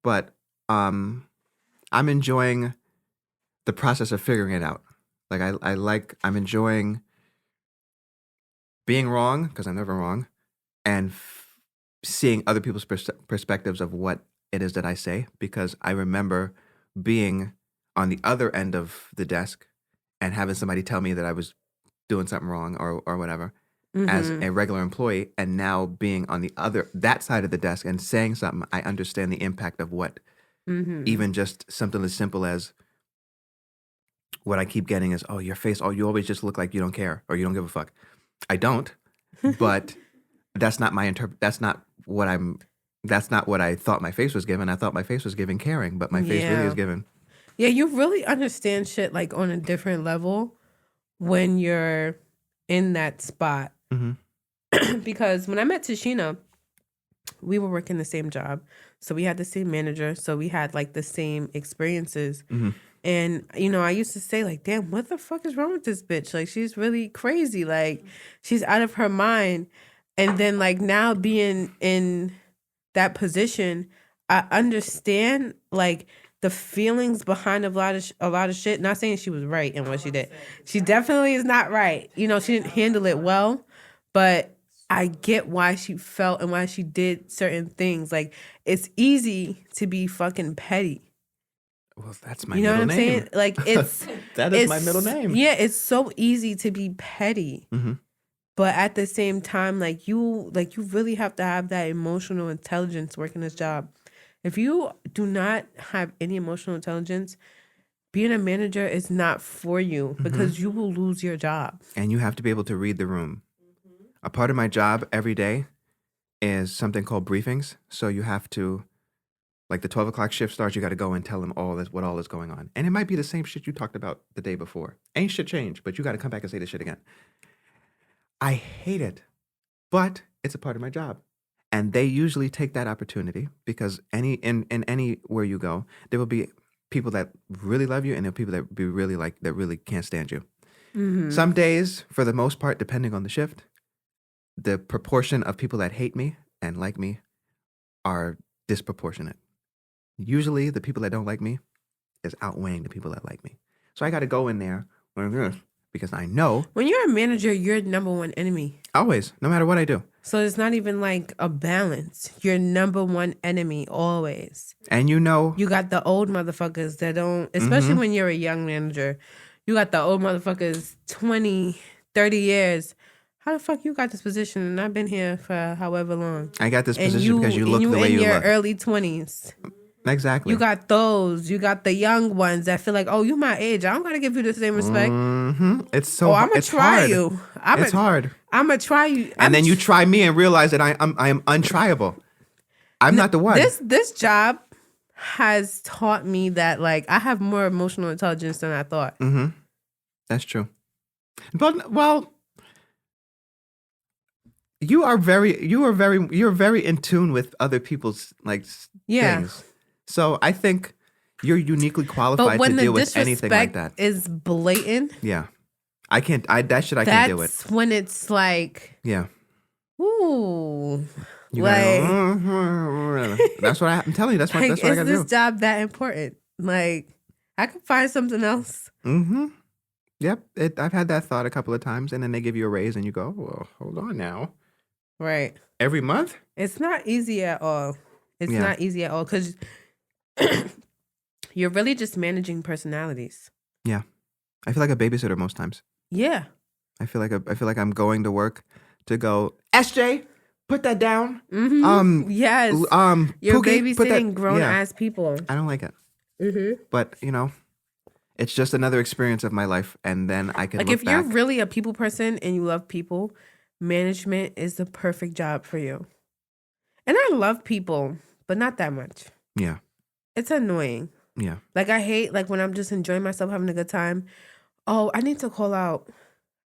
But I'm enjoying the process of figuring it out. Like I'm enjoying being wrong because I'm never wrong, and seeing other people's perspectives of what it is that I say. Because I remember being on the other end of the desk and having somebody tell me that I was doing something wrong or whatever as a regular employee, and now being on that side of the desk and saying something, I understand the impact of what even just something as simple as what I keep getting is, oh, your face, oh, you always just look like you don't care or you don't give a fuck. I don't, but that's not my that's not what I thought my face was given. I thought my face was giving caring, but my face really is given. Yeah, you really understand shit like on a different level when you're in that spot. because when I met Tashina, we were working the same job. So we had the same manager. So we had like the same experiences. Mhm. And, you know, I used to say, like, damn, what the fuck is wrong with this bitch? Like, she's really crazy. Like, she's out of her mind. And then, like, now being in that position, I understand, like, the feelings behind a lot of shit. Not saying she was right in what she did. She definitely is not right. You know, she didn't handle it well. But I get why she felt and why she did certain things. Like, it's easy to be fucking petty. Well, that's my You know middle what I'm name. saying? Like, it's That is my it's- middle name. Yeah, it's so easy to be petty. Mm-hmm. But at the same time, like you really have to have that emotional intelligence working this job. If you do not have any emotional intelligence, being a manager is not for you because you will lose your job. And you have to be able to read the room. A part of my job every day is something called briefings. So you have to, like the 12 o'clock shift starts, you got to go and tell them what all is going on. And it might be the same shit you talked about the day before. Ain't shit changed, but you got to come back and say this shit again. I hate it, but it's a part of my job. And they usually take that opportunity because in anywhere you go, there will be people that really love you and there are people that really can't stand you. Mm-hmm. Some days, for the most part, depending on the shift, the proportion of people that hate me and like me are disproportionate. Usually, the people that don't like me is outweighing the people that like me. So I got to go in there because I know When you're a manager, you're number one enemy. always, no matter what I do. So it's not even like a balance. You're number one enemy always. And you know, You got the old motherfuckers that don't, especially when you're a young manager, you got the old motherfuckers 20, 30 years. How the fuck you got this position and I've been here for however long? I got this And position because you look the way in you your look. early 20s. Exactly. You got those. You got the young ones that feel like, oh, you my age. I don't got to give you the same respect. It's so. Oh, I'm going to it's try hard. you. It's hard. I'm going to try you. And then you try me and realize that I am untriable. I'm not the one. This job has taught me that like I have more emotional intelligence than I thought. That's true. But well, you're very in tune with other people's like Yeah. things. So I think you're uniquely But qualified when to the deal with anything like disrespect that. is blatant, Yeah. I can't that shit I can't do it. that's when it's like, Yeah. ooh, You like, gotta, that's what I'm telling you. That's what I is gotta this do. job that important? Like, I could find something else. Yep. I've had that thought a couple of times, and then they give you a raise, and you go, "Well, hold on now." Right. Every month? It's not easy at all. It's Yeah. not easy at all because you're really just managing personalities. Yeah. I feel like a babysitter most times. Yeah. I feel like I'm going to work to go, SJ, put that down. Yes. You're Pookie, put that- babysitting grown yeah. ass people. I don't like it. But it's just another experience of my life, and then I can Like look if you're back. really a people person and you love people, management is the perfect job for you. And I love people, but not that much. Yeah. It's annoying. Yeah. Like I hate like when I'm just enjoying myself, having a good time. Oh, I need to call out.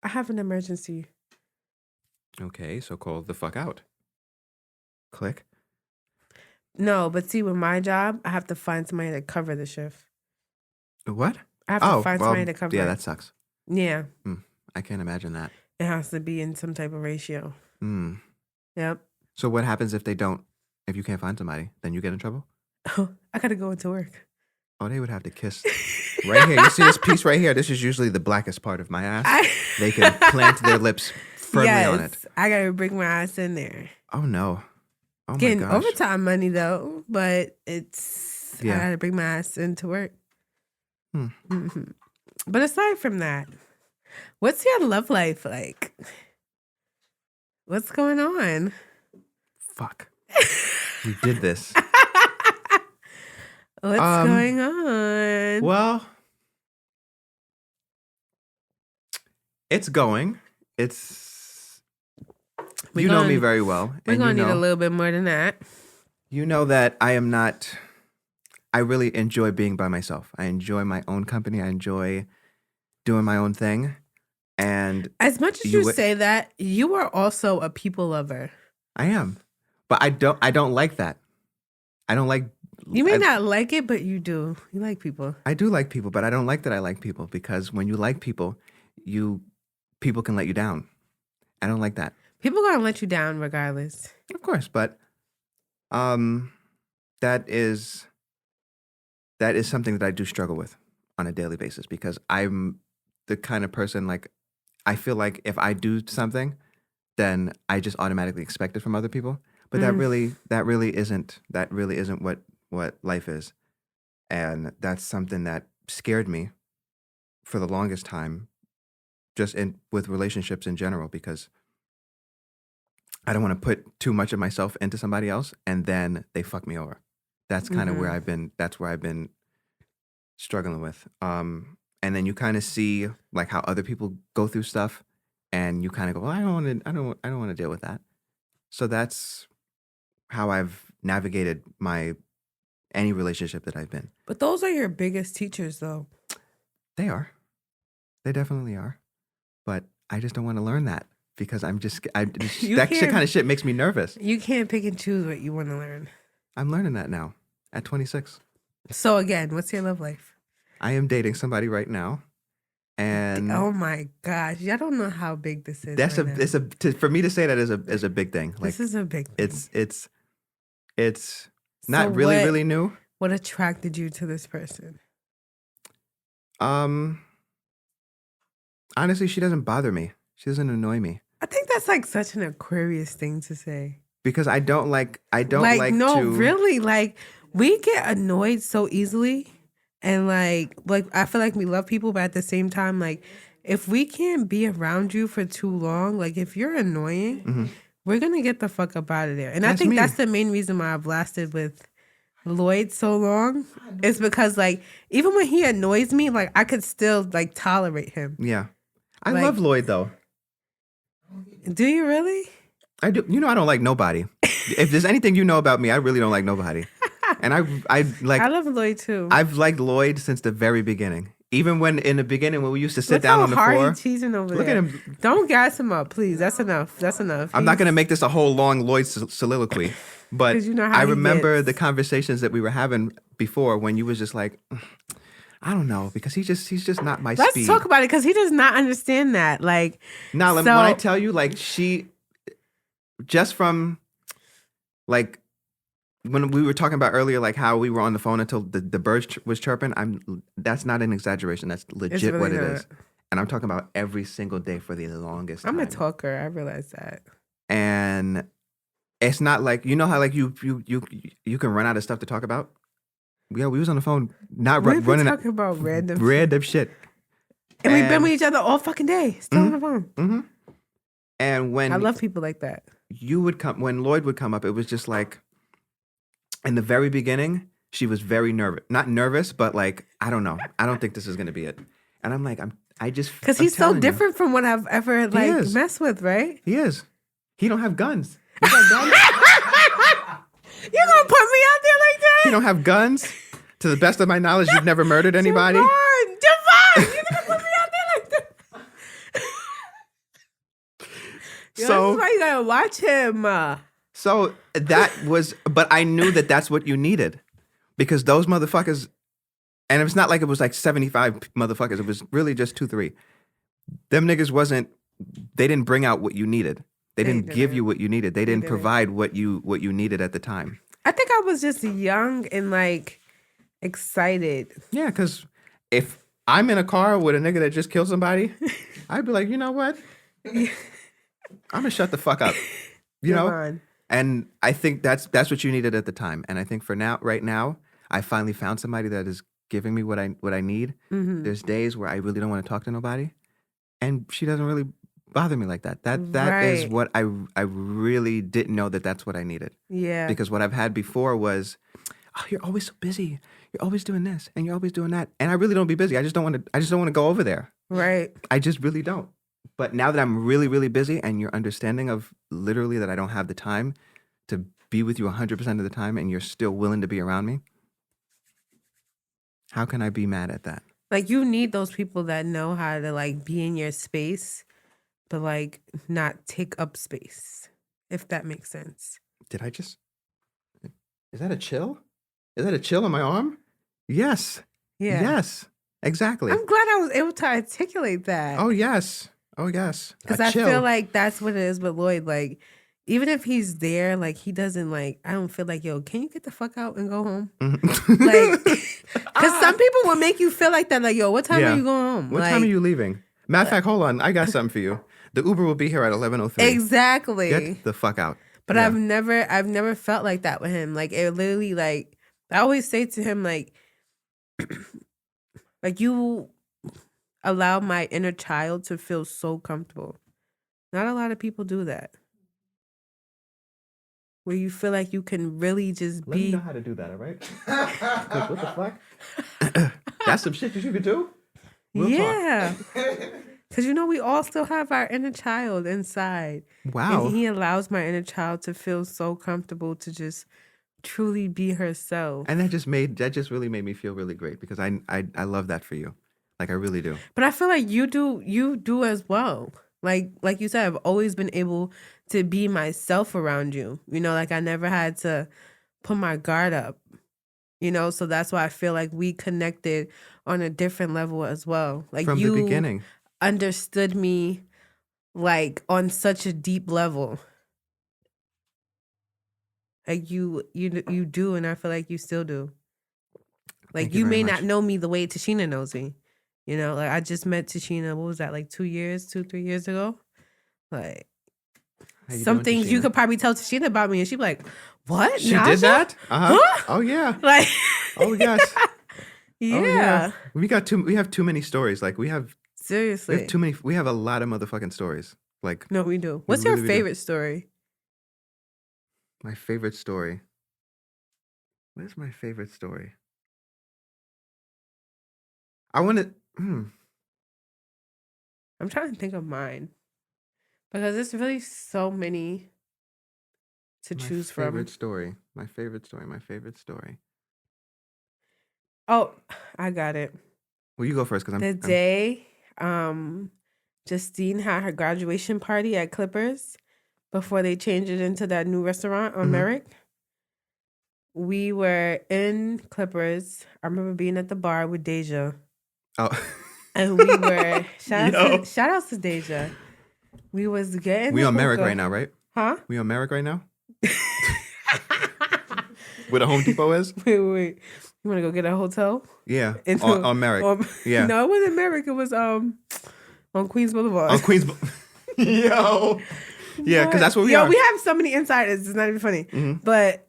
I have an emergency. Okay, so call the fuck out. Click. No, but see, with my job, I have to find somebody to cover the shift. What? I have to find somebody to cover yeah, it. that sucks. Yeah. I can't imagine that. It has to be in some type of ratio. Mm. Yep. So what happens if you can't find somebody? Then you get in trouble? I gotta go into work. Oh, they would have to kiss. Right here. You see this piece right here? This is usually the blackest part of my ass. They can plant their lips firmly on it. I gotta bring my ass in there. Oh, no. Oh, Getting my gosh. overtime money though, but I gotta bring my ass into work. But aside from that, what's your love life like? What's going on? Fuck. We did this. What's going on? Well, it's going. You know me very well. We're gonna need a little bit more than that. You know that I really enjoy being by myself. I enjoy my own company. I enjoy doing my own thing. And As much as You you would- say that, you are also a people lover. I am, but I don't like that. I don't like. You may I, not like it, but you do. You like people. I do like people, but I don't like that I like people, because when you like people, people can let you down. I don't like that. People gonna let you down regardless. Of course, but that is something that I do struggle with on a daily basis, because I'm the kind of person, like, I feel like if I do something, then I just automatically expect it from other people. But that really isn't what life is. And that's something that scared me for the longest time, just with relationships in general, because I don't want to put too much of myself into somebody else and then they fuck me over. That's kind of where I've been struggling with. And then you kind of see like how other people go through stuff, and you kind of go, well, I don't want to deal with that. So that's how I've navigated any relationship that I've been. But those are your biggest teachers, though. They are. They definitely are. But I just don't want to learn that, because that kind of shit makes me nervous. You can't pick and choose what you want to learn. I'm learning that now at 26. So again, what's your love life? I am dating somebody right now, and Oh my gosh, I don't know how big this is. for me to say that is a big thing. Like, this is a big thing. It's not really what- really new. What attracted you to this person? Honestly, she doesn't bother me. She doesn't annoy me, I think that's like such an Aquarius thing to say. because I don't like no, to really, like we get annoyed so easily, and like I feel like we love people, but at the same time, like if we can't be around you for too long, like if you're annoying, we're gonna get the fuck up out of there. And I That's think me. that's the main reason why I've lasted with Lloyd so long, is because like even when he annoys me, like I could still like tolerate him. Yeah. I Like- love Lloyd though. Do you really? I do. You know, I don't like nobody. If there's anything you know about me, I really don't like nobody. And I love Lloyd too. I've liked Lloyd since the very beginning. Even when in the beginning when we used to sit Look down how on the hard floor. he's teasing over Look there. at him. Don't gas him up, please. That's enough. That's enough. I'm not going to make this a whole long Lloyd soliloquy, but 'Cause you know how I he remember gets. the conversations that we were having before, when you was just like, I don't know, because he's just not my Let's speed. talk about it, because he does not understand that. Like, Now, when so- I tell you, like, she, just from, like, when we were talking about earlier, like how we were on the phone until the birds was chirping, that's not an exaggeration. That's legit really what it not. is. And I'm talking about every single day for the longest time. I'm a talker. I realize that. And it's not like, you know how like you can run out of stuff to talk about? Yeah, we was on the phone, not We've been running talking about random shit. and we've been with each other all fucking day, still on the phone. Mm-hmm. And when I love people like that. when Lloyd would come up, it was just like, in the very beginning, she was very nervous. Not nervous, but like, I don't know. I don't think this is gonna be it. And I'm like, Because he's so different from what I've ever like is. messed with, right? He is. He don't have guns. You got guns? You're gonna put me out there like that? He don't have guns. To the best of my knowledge, you've never murdered anybody. Javon, you're gonna put me out there like that? Yo, So- that's why you gotta watch him. So that was, but I knew that that's what you needed, because those motherfuckers, and it's not like it was like 75 motherfuckers. It was really just 2-3. Them niggas they didn't bring out what you needed. They didn't give didn't. you what you needed. They didn't didn't. provide what you needed at the time. I think I was just young and like excited. Yeah, because if I'm in a car with a nigga that just killed somebody, I'd be like, you know what? I'm gonna shut the fuck up. You know? Javon. And I think that's what you needed at the time. And I think right now, I finally found somebody that is giving me what I need. Mhm. There's days where I really don't want to talk to nobody, and she doesn't really bother me like that. That is Right. what I really didn't know that's what I needed. Yeah. Because what I've had before was, oh, you're always so busy. You're always doing this and you're always doing that. And I really don't be busy. I just don't want to go over there. Right. I just really don't. But now that I'm really, really busy, and you're understanding of literally that I don't have the time to be with you 100% of the time, and you're still willing to be around me, how can I be mad at that? Like you need those people that know how to like be in your space, but like not take up space. If that makes sense. Did I just? Is that a chill? Is that a chill on my arm? Yes. Yeah. Yes. Exactly. I'm glad I was able to articulate that. Oh yes. Oh yes. Because A I chill. feel like that's what it is with Lloyd. Like, even if he's there, like he doesn't like. I don't feel like, yo, can you get the fuck out and go home? Like, because some people will make you feel like that. Like, yo, what time Yeah. are you going home? What like, time are you leaving? Matter of fact, hold on. I got something for you. The Uber will be here at 11:03. Exactly. Get the fuck out. But Yeah. I've never felt like that with him. Like it literally, like I always say to him, like you allow my inner child to feel so comfortable. Not a lot of people do that. Where you feel like you can really just Let me be. know how to do that, all right? Like, what the fuck? That's some shit that you could do? We'll talk. Yeah. Because we all still have our inner child inside. Wow. And he allows my inner child to feel so comfortable to just truly be herself. And that just really made me feel really great because I love that for you. Like I really do. But I feel like you do as well. Like you said, I've always been able to be myself around you. Like I never had to put my guard up. So that's why I feel like we connected on a different level as well. Like From you the beginning. understood me like on such a deep level. Like you do, and I feel like you still do. Like Thank you you very may much. not know me the way Tashina knows me. Like I just met Tashina, what was that, like 3 years ago? Like How you some doing, things you Tashina? could probably tell Tashina about me and she'd be like, what? She Naja? did that? Uh-huh. Huh? Oh yeah. Like Oh yes. yeah. Oh yeah. We have too many stories. Like we have Seriously. too many. We have a lot of motherfucking stories. Like No, we do. What's your really do. favorite story? My favorite story. What is my favorite story? I want to. I'm trying to think of mine. Because there's really so many to choose My from. favorite story. My favorite story. My favorite story. Oh, I got it. Well, you go first because The day Justine had her graduation party at Clippers before they changed it into that new restaurant on Mhm. Merrick. We were in Clippers. I remember being at the bar with Deja. Oh. And we were shout Yo. out to Deja. We was getting We the on Merrick hookah. right now, right? Huh? We on Merrick right now? Where the Home Depot is? Wait. You want to go get a hotel? Yeah. Into- On Merrick. Yeah. No, it wasn't Merrick. It was on Queens Boulevard. On Queens. Yo. Yeah, because that's where we are. We have so many insiders. It's not even funny. Mhm. But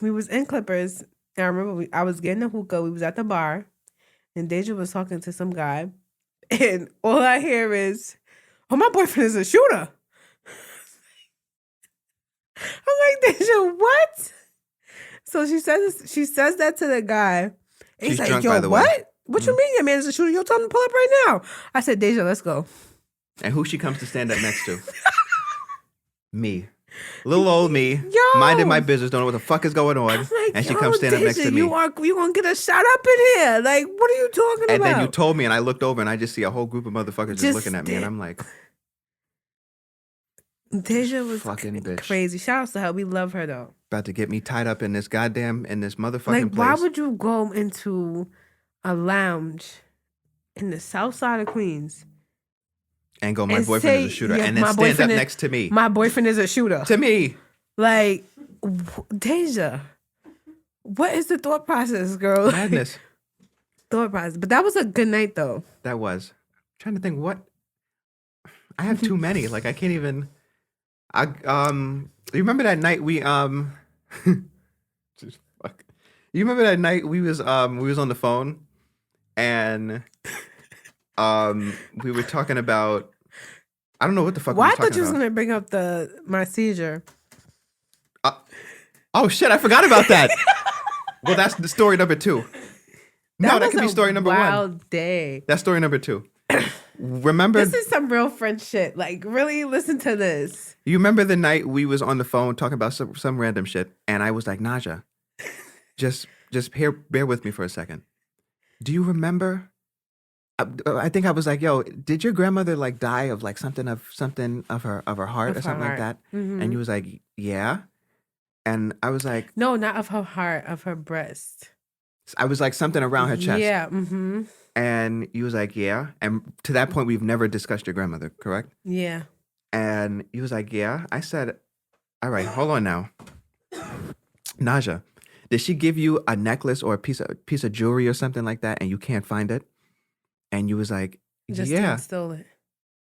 we was in Clippers. And I remember I was getting a hookah. We was at the bar. And Deja was talking to some guy. And all I hear is, oh, my boyfriend is a shooter. I'm like, Deja, what? So she says that to the guy. And he's She's like, drunk, yo, by the way. what? What you mean your man is a shooter? Yo, tell him to pull up right now. I said, Deja, let's go. And who she comes to stand up next to? Me. Little old me. Yo. Minding my business, don't know what the fuck is going on. I'm like, And she yo, comes stand up next Deja, to me. You gonna get a shot up in here? Like, what are you talking And about? then you told me, and I looked over, and I just see a whole group of motherfuckers just looking at me, and I'm like, Deja was fucking bitch. crazy. Shout out to her. We love her though. about to get me tied up in this motherfucking Like, place. why would you go into a lounge in the south side of Queens and go, my and boyfriend say, is a shooter, yeah, and then my stand up boyfriend is- next to me. my boyfriend is a shooter? To me. Like, Deja, what is the thought process, girl? Madness. Thought process. But that was a good night though. That was. I'm trying to think what. I have too many. Like, I can't even. You remember that night we just fuck. You remember that night we was on the phone and we were talking about, I don't know what the fuck we Why were I thought talking you was about. gonna bring up my seizure. Oh shit, I forgot about that. Well, that's the story number 2. No, that was could be a story number 1. Wild day. That's story number 2. Remember This is some real French shit. Like, really listen to this. You remember the night we was on the phone talking about some random shit, and I was like, Naja, just bear with me for a second. Do you remember I think I was like, "Yo, did your grandmother like die of like something of her heart Of or her something like heart. that?" And you was like, "Yeah," and I was like, No, not of her heart, of her breast. something around her chest, Yeah. Mm-hmm. and you was like, "Yeah," and to that point, we've never discussed your grandmother, correct? Yeah. And you was like, "Yeah." I said, "All right, hold on now, Naja, did she give you a necklace or a piece of jewelry or something like that, and you can't find it?" And you was like, Justine "Yeah." stole it.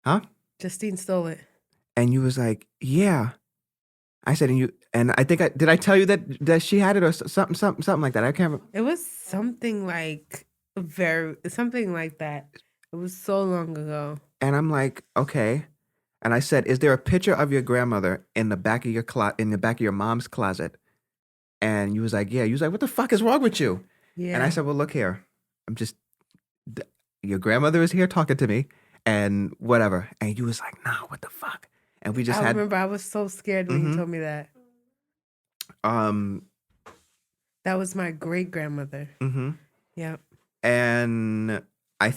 Huh? Justine stole it. And you was like, "Yeah." I said, and I think did I tell you that she had it or something like that? I can't remember. It was something like something like that. It was so long ago. And I'm like, okay. And I said, "Is there a picture of your grandmother in the back of in the back of your mom's closet?" And you was like, "Yeah." You was like, "What the fuck is wrong with you?" Yeah. And I said, "Well, look here. I'm just your grandmother is here talking to me and whatever." And you was like, "Nah, what the fuck?" And we just I had remember I was so scared when you Mhm. told me that. um That was my great grandmother. mhm. Yep. And I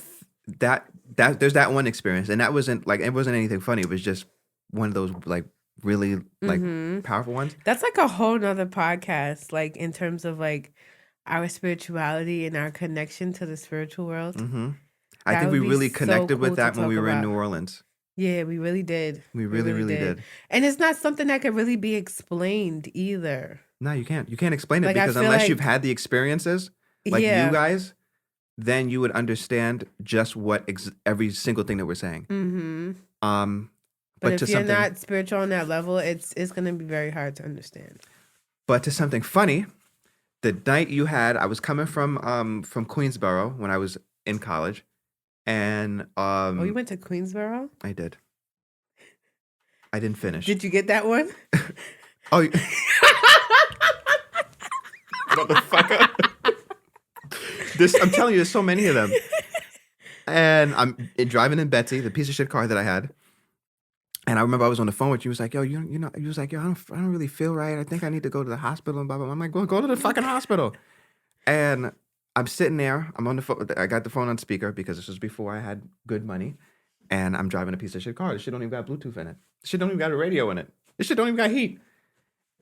that there's that one experience, and that wasn't like it wasn't anything funny. It was just one of those like really like Mhm. powerful ones. That's like a whole nother podcast, like in terms of like our spirituality and our connection to the spiritual world. Hmm. I That think would we be really so connected with cool to that when talk we were in about. New Orleans. Yeah, we really did. We really did. And it's not something that could really be explained either. No, you can't. You can't explain it Like, I because feel unless you've like- had the experiences, like you Yeah. guys, then you would understand just what every single thing that we're saying. Mm-hmm. But But to if you're something, not spiritual on that level, it's gonna be very hard to understand. but to something funny, the night you had, I was coming from Queensboro when I was in college, and Oh, you went to Queensboro? I did. I didn't finish. Did you get that one? Oh, motherfucker! I'm telling you, there's so many of them. And I'm driving in Betsy, the piece of shit car that I had. And I remember I was on the phone with you. He was like, "Yo, you know," he was like, "Yo, I don't really feel right. I think I need to go to the hospital." And blah blah blah. I'm like, "Go to the fucking hospital." And I'm sitting there. I'm on the phone. I got the phone on speaker because this was before I had good money. And I'm driving a piece of shit car. This shit don't even got Bluetooth in it. This shit don't even got a radio in it. This shit don't even got heat.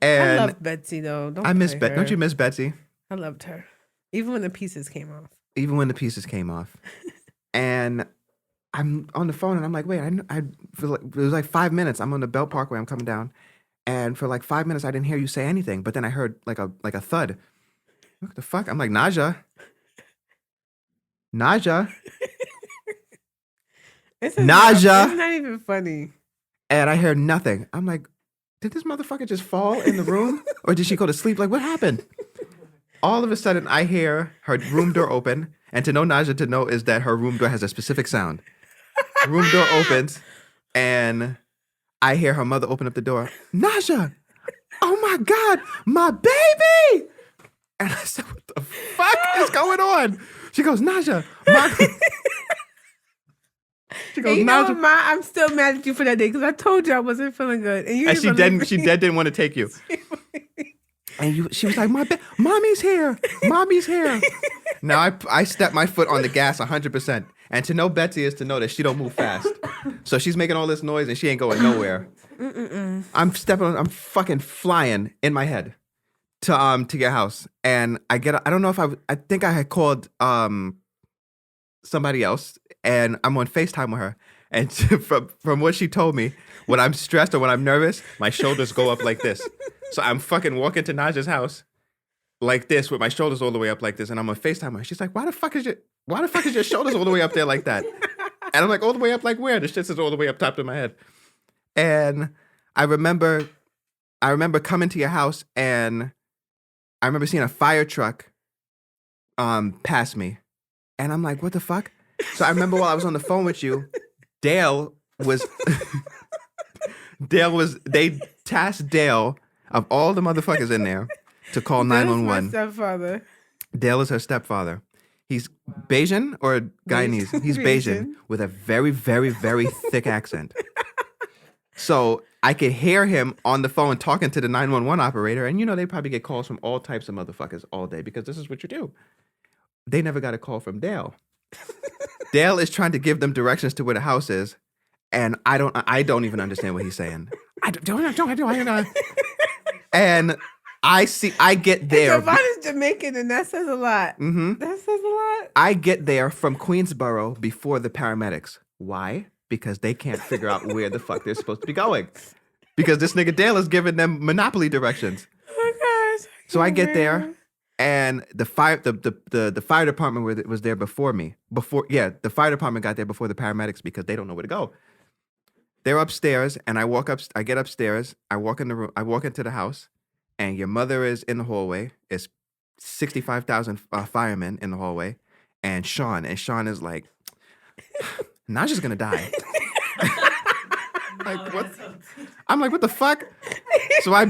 And I love Betsy though. I miss play Betsy. Don't you her. miss Betsy? I loved her, even when the pieces came off. Even when the pieces came off. And I'm on the phone and I'm like, wait, I feel like it was like 5 minutes. I'm on the Belt Parkway. I'm coming down. And for like 5 minutes, I didn't hear you say anything. But then I heard like a thud. What the fuck? I'm like, Naja. Naja. It's Nausea. It's not even funny. And I heard nothing. I'm like, did this motherfucker just fall in the room? Or did she go to sleep? Like, what happened? All of a sudden, I hear her room door open. And to know Naja to know is that her room door has a specific sound. Room door opens, and I hear her mother open up the door. Naja, oh my God, my baby! And I said, what the fuck is going on? She goes, Naja, my... She goes, And you know what, Naja. Ma? I'm still mad at you for that day because I told you I wasn't feeling good, and you And didn't believe me. she didn't want to take you. And she was like, mommy's here. Mommy's here. Now I stepped my foot on the gas 100%. And to know Betsy is to know that she don't move fast. So she's making all this noise and she ain't going nowhere. I'm fucking flying in my head to your house. And I don't know if I think I had called somebody else and I'm on FaceTime with her. And from what she told me, when I'm stressed or when I'm nervous, my shoulders go up like this. So I'm fucking walking to Naja's house like this with my shoulders all the way up like this. And I'm on FaceTime with her. She's like, why the fuck is your shoulders all the way up there like that? And I'm like, all the way up like where? The shit is all the way up top of my head. And I remember coming to your house and I remember seeing a fire truck pass me. And I'm like, what the fuck? So I remember while I was on the phone with you, they tasked Dale of all the motherfuckers in there to call That is 911. my stepfather. Dale is her stepfather. He's Bayesian or Guyanese? He's Bayesian with a very, very, very thick accent. So I could hear him on the phone talking to the 911 operator. And you know, they probably get calls from all types of motherfuckers all day because this is what you do. They never got a call from Dale. Dale is trying to give them directions to where the house is, and I don't even understand what he's saying. I don't. And I get there. Devon is Jamaican, and that says a lot. Mm-hmm. That says a lot. I get there from Queensboro before the paramedics. Why? Because they can't figure out where the fuck they're supposed to be going. Because this nigga Dale is giving them monopoly directions. Oh my gosh. So I get there, and the fire department was there before me. The fire department got there before the paramedics because they don't know where to go. They're upstairs, and I get upstairs. I walk in the room. I walk into the house, and your mother is in the hallway. It's 65,000 firemen in the hallway, and Sean is like, Naja's gonna die. Like what? I'm like, what the fuck? So I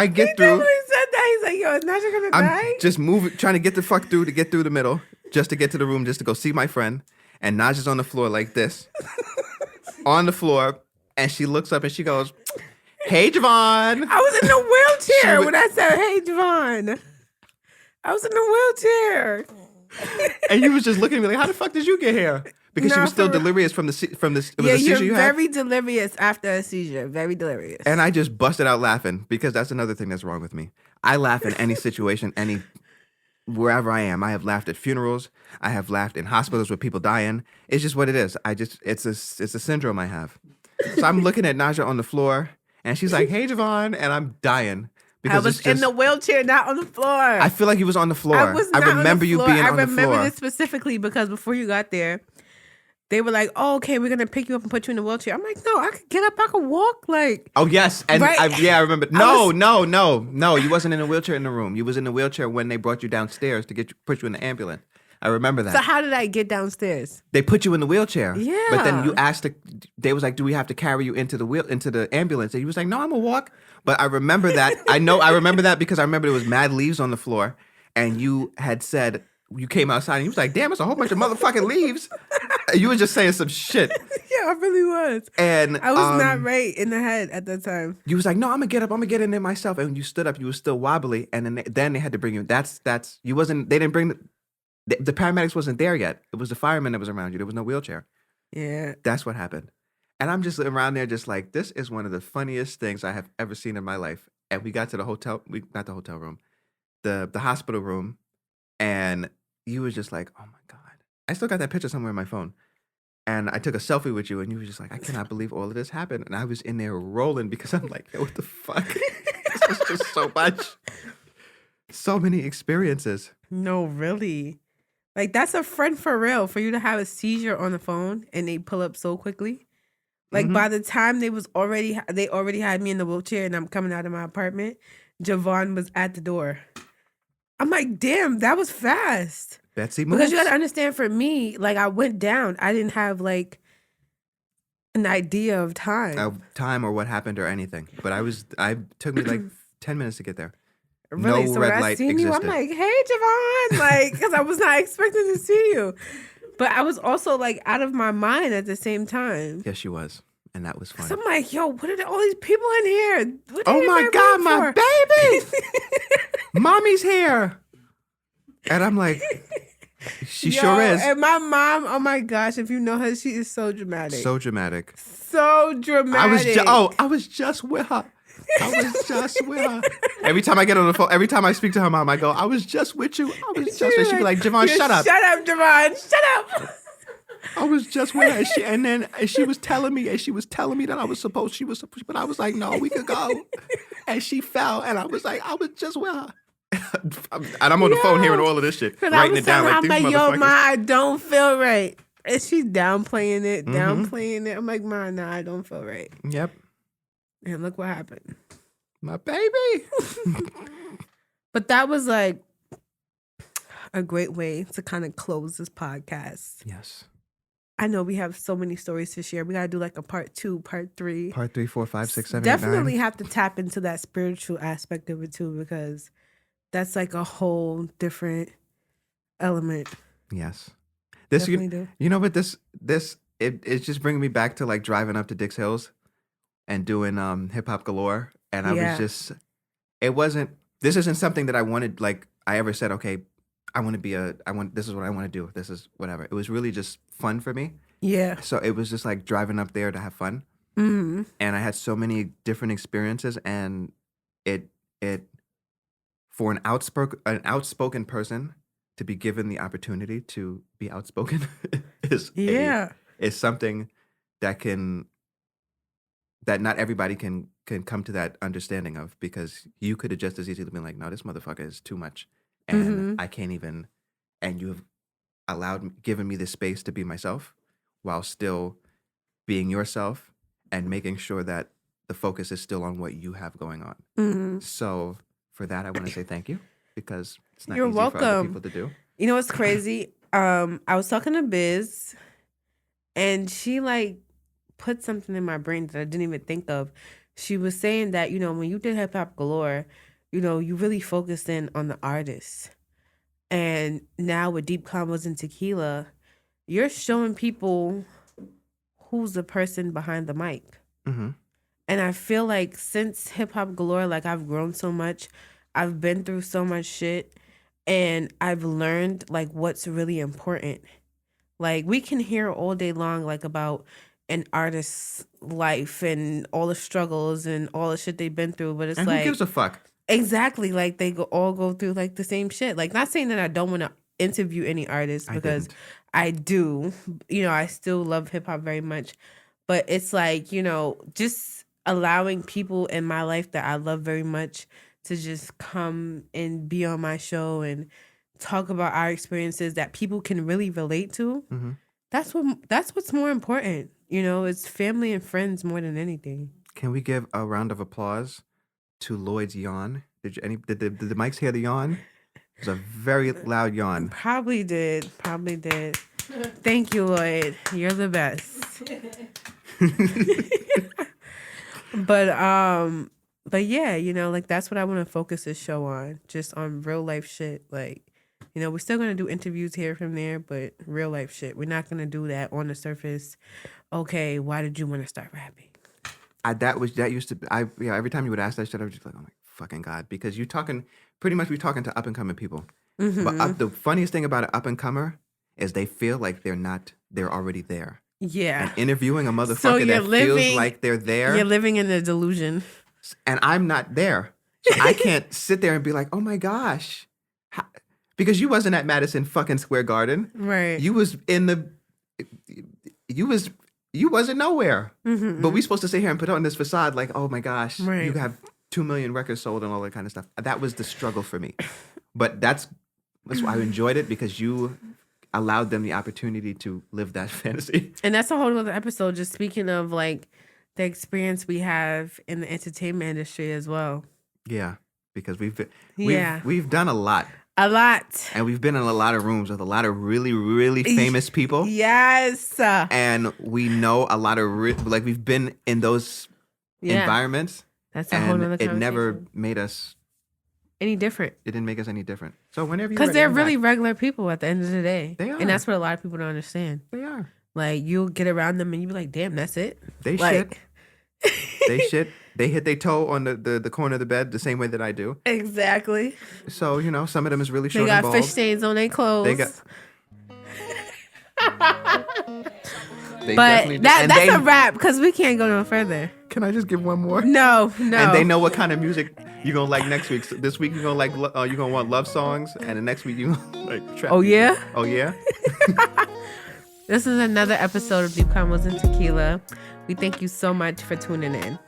get through. He said that. He's like, yo, is Naja gonna die? I'm just trying to get the fuck through to get through the middle, just to get to the room, just to go see my friend. And Naja's on the floor like this, on the floor, and she looks up and she goes, "Hey, Javon." I was in the wheelchair when I said, "Hey, Javon." I was in the wheelchair. And you was just looking at me like, "How the fuck did you get here?" Because she Nah, was still for- delirious from the it was Yeah, a seizure you're you had. very delirious after a seizure. Very delirious. And I just busted out laughing because that's another thing that's wrong with me. I laugh in any situation, wherever I am. I have laughed at funerals. I have laughed in hospitals with people dying. It's just what it is. It's a syndrome I have. So I'm looking at Naja on the floor, and she's like, "Hey, Javon," and I'm dying I was in the wheelchair, not on the floor. I feel like he was on the floor. I was not on remember the you floor. being on the I remember floor. this specifically because before you got there, they were like, "Oh, okay, we're gonna pick you up and put you in a wheelchair." I'm like, "No, I could get up, I could walk." Like, Oh yes, and Right? I remember. No. You wasn't in a wheelchair in the room. You was in a wheelchair when they brought you downstairs to put you in the ambulance. I remember that. so how did I get downstairs? They put you in the wheelchair. But then Yeah. you asked. They was like, "Do we have to carry you into the ambulance?" And you was like, "No, I'm gonna walk." But I remember that. I remember that because I remember there was mad leaves on the floor, and you had said you came outside and you was like, "Damn, it's a whole bunch of motherfucking leaves." You were just saying some shit, Yeah, I really was. and I was not right in the head at that time. You was like, "No, I'm gonna get up. I'm gonna get in there myself." And when you stood up, you were still wobbly, and then they had to bring you. That's you wasn't. They didn't bring the paramedics wasn't there yet. It was the fireman that was around you. There was no wheelchair. Yeah. That's what happened. And I'm just around there, just like, this is one of the funniest things I have ever seen in my life. And we got to the hotel, not the hotel room, the hospital room, and you was just like, "Oh my god!" I still got that picture somewhere on my phone. And I took a selfie with you, and you were just like, "I cannot believe all of this happened." And I was in there rolling because I'm like, "Yo, what the fuck?" This was just so much. So many experiences. No, really. Like, that's a friend for real. For you to have a seizure on the phone and they pull up so quickly. Like, Mhm. by the time they already had me in the wheelchair and I'm coming out of my apartment, Javon was at the door. I'm like, damn, that was fast. Betsy moves. Because you got to understand, for me, like, I went down. I didn't have, like, an idea of time. Time or what happened or anything. But I took me like 10 minutes to get there. Really? No So red when I light seen you, I'm existed. like, hey, Javon. Like, because I was not expecting to see you. But I was also, like, out of my mind at the same time. Yes, she was. And that was fun. So I'm like, yo, what are all these people in here? What Oh they in my there God, waiting my for? baby! Mommy's here. And I'm like, she Yo, sure is. And my mom, oh my gosh, if you know her, she is so dramatic. So dramatic. So dramatic. I was just with her. Every time I get on the phone, every time I speak to her mom, I go, "I was just with you. I was just with." She'd be like, "Javon, "Yeah, shut up." Shut up, Javon. Shut up. I was just with her. And she was telling me that I was supposed, but I was like, "No, we could go." And she fell, and I was like, "I was just with her." And I'm on the phone hearing all of this shit, Because I writing was it down telling her, like I'm these like, yo, motherfuckers. ma, I don't feel right. And she's downplaying it, Mm-hmm. downplaying it. I'm like, ma, nah, I don't feel right. Yep, And look what happened. my baby. But that was like a great way to kind of close this podcast. Yes. I know we have so many stories to share. We got to do like a part 2, part 3. Part 3, 4, 5, 6, 7, 8, 9. Definitely have to tap into that spiritual aspect of it too, because that's like a whole different element. Yes. This Definitely do. you know what it's just bringing me back to like driving up to Dix Hills and doing hip hop galore, and I Yeah. was just this isn't something that I wanted, like I ever said, okay, this is what I want to do. This is whatever. It was really just fun for me. Yeah. So it was just like driving up there to have fun. Mm-hmm. And I had so many different experiences, and it for an outspoken person to be given the opportunity to be outspoken Yeah. is something that not everybody can come to that understanding of, because you could have just as easily been like, no, this motherfucker is too much, and Mhm. I can't even, and you have given me this space to be myself while still being yourself and making sure that the focus is still on what you have going on. Mm-hmm. So for that, I want to say thank you, because it's not You're easy for other welcome. people to do. You know what's crazy? I was talking to Biz, and she like put something in my brain that I didn't even think of. She was saying that, when you did Hip Hop Galore, you really focused in on the artist. And now with Deep Convos and Tequila, you're showing people who's the person behind the mic. Mm-hmm. And I feel like since Hip Hop Galore, like I've grown so much, I've been through so much shit, and I've learned like what's really important. Like we can hear all day long like about an artist's life and all the struggles and all the shit they've been through, but it's And like who gives a fuck? exactly like they all go through like the same shit. Like not saying that I don't want to interview any artists, I because didn't. I do. I still love hip hop very much, but it's like just allowing people in my life that I love very much to just come and be on my show and talk about our experiences that people can really relate to. Mm-hmm. That's what's more important. It's family and friends more than anything. Can we give a round of applause to Lloyd's yawn? Did the mics hear the yawn? It was a very loud yawn. Probably did. Thank you, Lloyd. You're the best. But yeah, like that's what I want to focus this show on, just on real life shit. Like, we're still gonna do interviews here from there, but real life shit. We're not gonna do that on the surface. Okay, why did you want to start rapping? Every time you would ask that shit, I was just like, oh my fucking God, because we're talking to up and coming people. Mm-hmm. But the funniest thing about an up and comer is they feel like they're already there. Yeah. And interviewing a motherfucker So that feels like they're there. You're living in the delusion. And I'm not there. So I can't sit there and be like, oh my gosh. Because you wasn't at Madison fucking Square Garden. Right. You wasn't nowhere. Mm-hmm. But we supposed to sit here and put on this facade like, oh my gosh, Right. you have 2 million records sold and all that kind of stuff. That was the struggle for me. But that's why I enjoyed it, because you allowed them the opportunity to live that fantasy. And that's a whole other episode, just speaking of like the experience we have in the entertainment industry as well. Yeah, because we've done a lot. A lot. And we've been in a lot of rooms with a lot of really, really famous people. Yes. And we know a lot of, we've been in those environments. That's a whole other conversation. It never made us any different. It didn't make us any different. So whenever because they're really regular people at the end of the day. They are. And that's what a lot of people don't understand. They are. Like, you'll get around them and you be like, damn, that's it. They shit. They shit. They hit their toe on the corner of the bed the same way that I do. Exactly. So, some of them is really short They and got bald. fish stains on their clothes. They got... But that's a wrap, because we can't go no further. Can I just give one more? No. And they know what kind of music you're going to like next week. So this week you're going to want love songs, and the next week you're going to like trap. Oh, yeah? Oh, yeah? This is another episode of Deep Convos and Tequila. We thank you so much for tuning in.